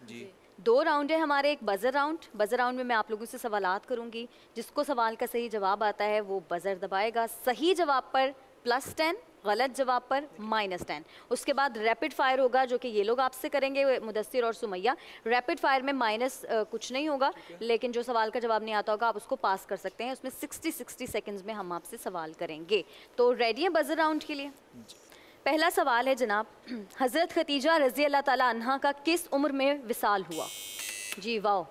जी। 2 राउंड है हमारे, एक बज़र राउंड। बज़र राउंड में मैं आप लोगों से सवालात करूंगी। जिसको सवाल का सही जवाब आता है वो बज़र दबाएगा। सही जवाब पर +10, गलत जवाब पर -10। उसके बाद रैपिड फायर होगा, जो कि ये लोग आपसे करेंगे, मुदस्सिर और सुमैया। रैपिड फायर में माइनस कुछ नहीं होगा, लेकिन जो सवाल का जवाब नहीं आता होगा आप उसको पास कर सकते हैं। उसमें 60 सेकेंड्स में हम आपसे सवाल करेंगे। तो रेडी है बज़र राउंड के लिए? पहला सवाल है जनाब, हज़रत खतीजा रज़ी अल्लाह ताला अन्हा का किस उम्र में विसाल हुआ? जी वाओ।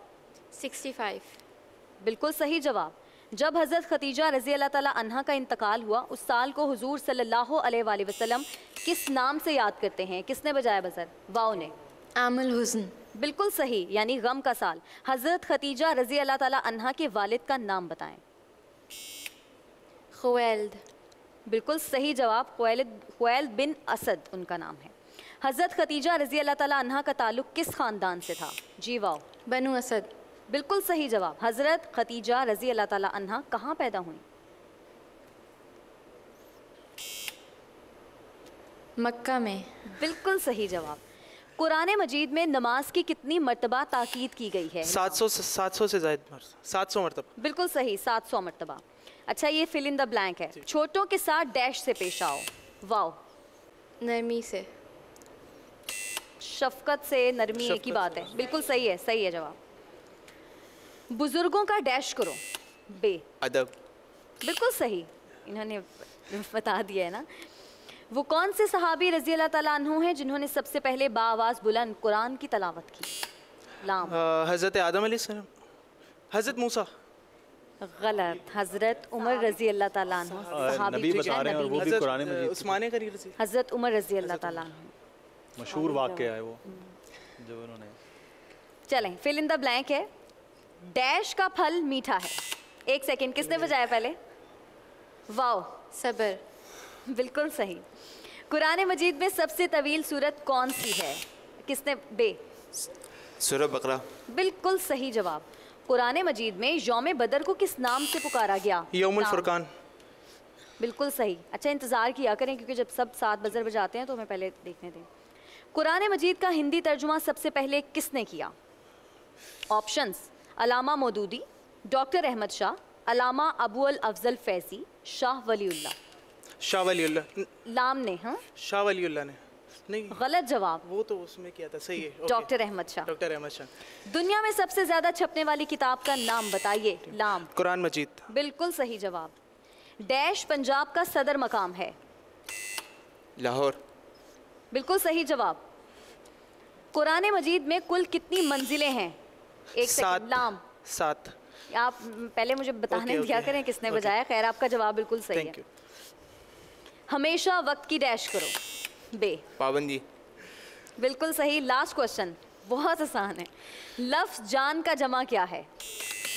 65। बिल्कुल सही जवाब। जब हज़रत खतीजा रज़ी अल्लाह ताला अन्हा का इंतकाल हुआ, उस साल को हुजूर सल्लल्लाहु अलैहि वसल्लम किस नाम से याद करते हैं? किसने बजाया बज़र? वाओ ने। आमुल हुज़्न। बिल्कुल सही, यानी गम का साल। हज़रत खतीजा रज़ी अल्लाह ताला अन्हा के वालिद का नाम बताएं। खुवैल्द। बिल्कुल सही जवाब, खुवैल्द बिन असद उनका नाम है। हज़रत खतीजा रज़ी अल्लाह ताला अन्हा का ताल्लुक़ किस ख़ानदान से था? जी वाओ। बनु असद। बिल्कुल सही जवाब। हज़रत खतीजा रज़ी अल्लाह ताला अन्हा कहाँ पैदा हुई? मक्का में। बिल्कुल सही जवाब। कुरान मजीद में नमाज की कितनी मरतबा ताकीद की गई है? 700 से ज़ायद, 700 मरतबा। बिल्कुल सही, 700 मरतबा। अच्छा, ये फिल इन द ब्लैंक है। छोटों के साथ डैश से पेश आओ। वाओ। नरमी से। शफकत से, नरमी एक ही बात है। बिल्कुल सही है, सही है जवाब। बुजुर्गों का डैश करो। बे। अदब। बिल्कुल सही, इन्होंने बता दिया है ना। वो कौन से सहाबी रज़ी अल्लाह ताला अन्हु हैं जिन्होंने सबसे पहले बाआवाज़ बुलंद कुरान की तलावत की? लाम। हज़रत आदम अलैहिस्सलाम। हज़रत मूसा। गलत। हज़रत उमर रज़ी अल्लाह ताला अन्हु सहाबी नबी बता रहे हैं, और वो भी कुरान मजीद। उस्मान गनी रज़ी। हज़रत उमर रज़ी अल्लाह ताला अन्हु। मशहूर वाक़या है वो जो उन्होंने। चलें, फिल इन द ब्लैंक है। डैश का फल मीठा है। 1 सेकेंड, किसने बजाया पहले? वाओ। सबर। बिल्कुल सही। कुरान मजीद में सबसे तवील सूरत कौन सी है? किसने? बे। सूरह बकरा। बिल्कुल सही जवाब। कुरान मजीद में यौम बदर को किस नाम से पुकारा गया? यौमुल फुरकान। बिल्कुल सही। अच्छा, इंतज़ार किया करें क्योंकि जब सब 7 बजर बजाते हैं तो हमें पहले देखने दें। कुरान मजीद का हिंदी तर्जुमा सबसे पहले किसने किया? ऑप्शंस: अलामा मौदूदी, डॉक्टर अहमद शाह, अलामा अबू अल अफजल फैज़ी, शाह वलीउल्लाह। शाह वलीउल्लाह। लाम ने। हाँ, शाह वलीउल्लाह ने। नहीं, गलत जवाब। वो तो उसमें किया था। सही है। डॉक्टर अहमद शाह। डॉक्टर अहमद शाह। दुनिया में सबसे ज्यादा छपने वाली किताब का नाम बताइए। लाम। कुरान मजीद। बिल्कुल सही जवाब। डैश पंजाब का सदर मकाम है? लाहौर। बिल्कुल सही जवाब। कुरान मजीद में कुल कितनी मंजिलें हैं? 1 सेकंड। लाम। 7। आप पहले मुझे बताने दिया करें किसने बजाया। खैर, आपका जवाब बिल्कुल सही है। हमेशा वक्त की डैश करो। बे। पाबंदी। बिल्कुल सही। लास्ट क्वेश्चन, बहुत आसान है। लफ्ज़ जान का जमा क्या है?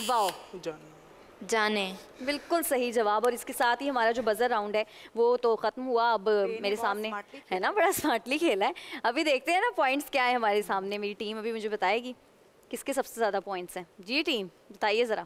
वाओ। जाने। बिल्कुल सही जवाब। और इसके साथ ही हमारा जो बजर राउंड है वो तो ख़त्म हुआ। अब मेरे सामने है ना, बड़ा स्मार्टली खेला है। अभी देखते हैं ना पॉइंट्स क्या है हमारे सामने। मेरी टीम अभी मुझे बताएगी किसके सबसे ज़्यादा पॉइंट्स हैं। जी टीम, बताइए ज़रा।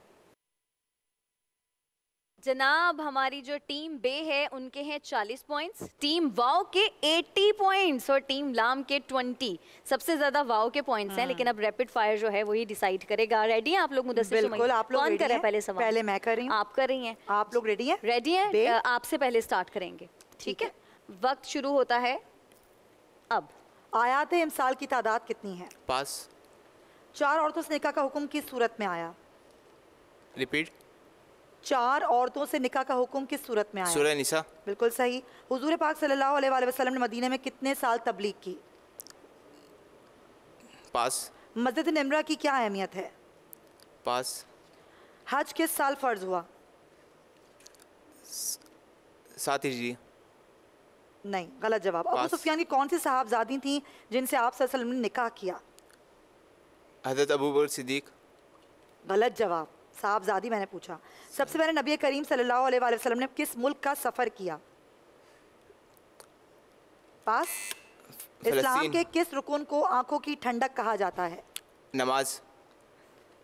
जनाब, हमारी जो टीम बे है उनके हैं 40 पॉइंट्स, टीम वाओ के 80 पॉइंट्स और टीम लाम के 20। सबसे ज्यादा वाओ के पॉइंट्स हैं, लेकिन अब रैपिड फायर जो है वही डिसाइड करेगा। रेडी हैं आप लोग? मुदस्सिर, बिल्कुल। आप लोग कौन कर रहा है पहले सवाल? पहले मैं कर रही हूँ। आप कर रही हैं? आप लोग रेडी हैं? रेडी हैं। आपसे पहले स्टार्ट करेंगे, ठीक है? वक्त शुरू होता है अब। आयात इमसाल की तादाद कितनी है? पास। 4 औरतों से निकाह का हुक्म किस सूरत में आया? रिपीट। 4 औरतों से निकाह का हुक्म किस सूरत में आया? सूरह निसा। बिल्कुल सही। हुजूर पाक सल्लल्लाहु अलैहि वसल्लम ने मदीने में कितने साल तबलीग की? पास। मस्जिद निमरा की क्या अहमियत है? पास। हज किस साल फर्ज हुआ? 7 हिजरी। नहीं, गलत जवाब। अबू सुफियान की कौन सी साहबजादी थी जिनसे आप सल्लल्लाहु अलैहि वसल्लम ने निकाह किया? हज़रत अबू बकर सिद्दीक। गलत जवाब, साहबजादी मैंने पूछा। सबसे पहले नबी करीम सल्लल्लाहु अलैहि वसल्लम ने किस मुल्क का सफ़र किया? पास। इस्लाम के किस रुकन को आंखों की ठंडक कहा जाता है? नमाज।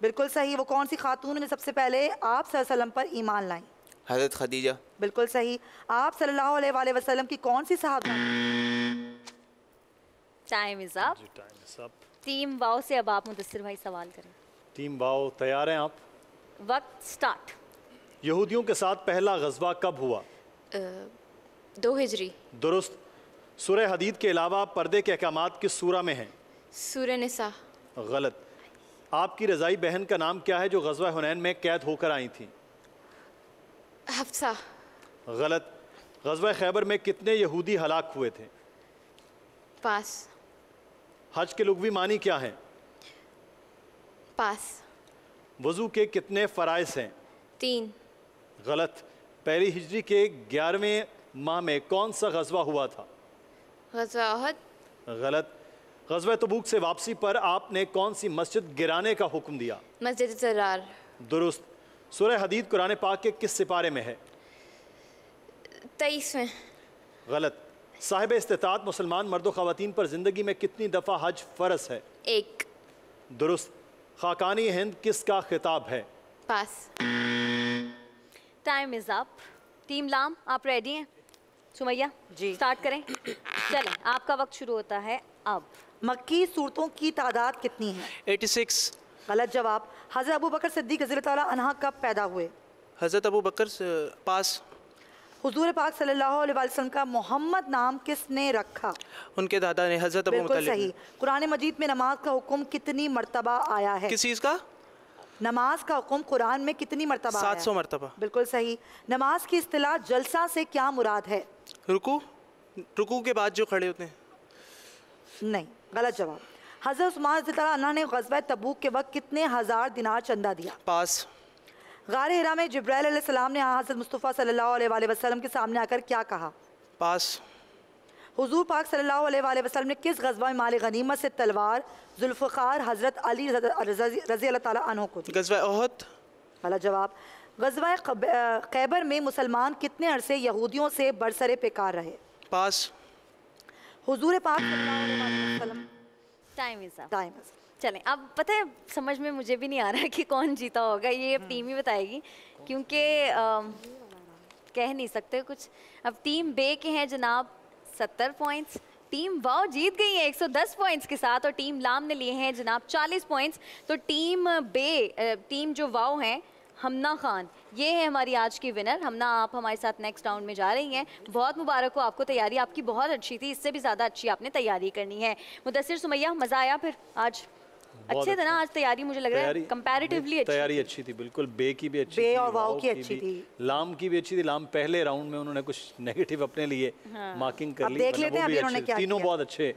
बिल्कुल सही। वो कौन सी खातून ने सबसे पहले आप सल्लल्लाहु अलैहि वसल्लम पर ईमान लाई? हज़रत खदीजा। बिल्कुल सही। आप सल्लल्लाहु अलैहि वसल्लम की कौन सी साहबजादी? Time is up. टीम वाओ से अब आप मुदस्सिर भाई सवाल करें। टीम वाओ तैयार हैं आप? वक्त स्टार्ट। यहूदियों के साथ पहला गज़वा कब हुआ? 2 हिजरी। दुरुस्त। सूरह हदीद के अलावा पर्दे के अहकामात किस सूरा में हैं? सूरह निसा। गलत। आपकी रज़ाई बहन का नाम क्या है जो गज़वा हुनैन में कैद होकर आई थी? हफ्सा। गलत। गज़वा खैबर में कितने यहूदी हलाक हुए थे? पास। हज के लुग़वी मानी क्या हैं? पास। वज़ू के कितने फ़राइज़ हैं? 3। गलत। पहली हिजरी के 11वें माह में कौन सा गज़वा हुआ था? ग़ज़वा उहद। गलत। ग़ज़वा तबूक से वापसी पर आपने कौन सी मस्जिद गिराने का हुक्म दिया? मस्जिद ज़रार। दुरुस्त। सूरह हदीद कुरान पाक के किस सिपारे में है? 23वें। गलत। साहिब इस्तिताअत मुसलमान मर्द व ख़वातीन पर ज़िंदगी में कितनी दफ़ा हज फ़र्ज है? 1। दुरुस्त। खाकानी हिंद किसका खिताब है? Pass. Time is up. Team लाम आप रेडी हैं? सुमैया जी स्टार्ट करें। चलें, आपका वक्त शुरू होता है अब। मक्की सूरतों की तादाद कितनी है? 86। गलत जवाब। हज़रत अबू बकर सिद्दीक़ रज़ियल्लाहु ताला अन्हा कब पैदा हुए? हज़रत अबू बकर पास। हुजूर पाक सल्लल्लाहु अलैहि वसल्लम का मोहम्मद नाम किसने रखा? उनके दादा ने, हज़रत अबू बिल्कुल मुत्तलिब। सही। कुरान मजीद में नमाज का हुक्म कितनी मर्तबा आया है? किस चीज़ का? नमाज का हुक्म कुरान में कितनी मर्तबा आया है? 700 मरतबा। बिल्कुल सही। नमाज की इस्तिलाह जलसा से क्या मुराद है? रुकू। रुकू के बाद जो खड़े होते हैं। नहीं, गलत जवाब। हज़रत उस्मान रज़ी अल्लाह अन्हु ने ग़ज़वा तबूक के वक्त कितने हज़ार दिनार चंदा दिया? पास। गारे हिरा में जिब्राइल अलैहिस्सलाम ने हज़रत मुस्तफ़ा सल्लल्लाहु अलैहि वसल्लम के सामने आकर क्या कहा? पास। हुजूर पाक सल्लल्लाहु अलैहि वसल्लम ने किस ग़ज़वा में माल गनीमत से तलवार जुल्फ़िकार हज़रत अली रज़ी अल्लाह ताला अन्हु को दी? ग़ज़वा उहद। गलत जवाब। ग़ज़वा खैबर में मुसलमान कितने अरसे यहूदियों से बरसरे पेकार रहे? पास। हुजूर पाक सल्लल्लाहु अलैहि वसल्लम। Time is up. Time is. चलें, अब पता है समझ में मुझे भी नहीं आ रहा कि कौन जीता होगा, ये अब टीम ही बताएगी क्योंकि कह नहीं सकते कुछ। अब टीम बे के हैं जनाब 70 पॉइंट्स, टीम वाओ जीत गई है 110 पॉइंट्स के साथ और टीम लाम ने लिए हैं जनाब 40 पॉइंट्स। तो टीम बे टीम जो वाओ हैं हमना खान, ये है हमारी आज की विनर। हमना आप हमारे साथ नेक्स्ट राउंड में जा रही हैं। बहुत मुबारक हो आपको, तैयारी आपकी बहुत अच्छी थी, इससे भी ज़्यादा अच्छी आपने तैयारी करनी है। मुदस्सिर सुमैया मज़ा आया फिर आज? अच्छे थे ना आज तैयारी? मुझे लग रहा है कंपैरेटिवली अच्छी तैयारी अच्छी थी। बिल्कुल। बे की भी अच्छी बे थी और वाओ की अच्छी थी, लाम की भी अच्छी थी। लाम पहले राउंड में उन्होंने कुछ नेगेटिव अपने लिए मार्किंग कर ली। देख लेते हैं अभी उन्होंने क्या तीनों किया। बहुत अच्छे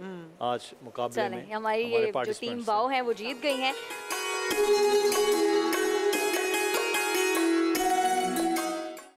आज मुकाबले में हमारी ये जो टीम वाओ है वो जीत गई हैं।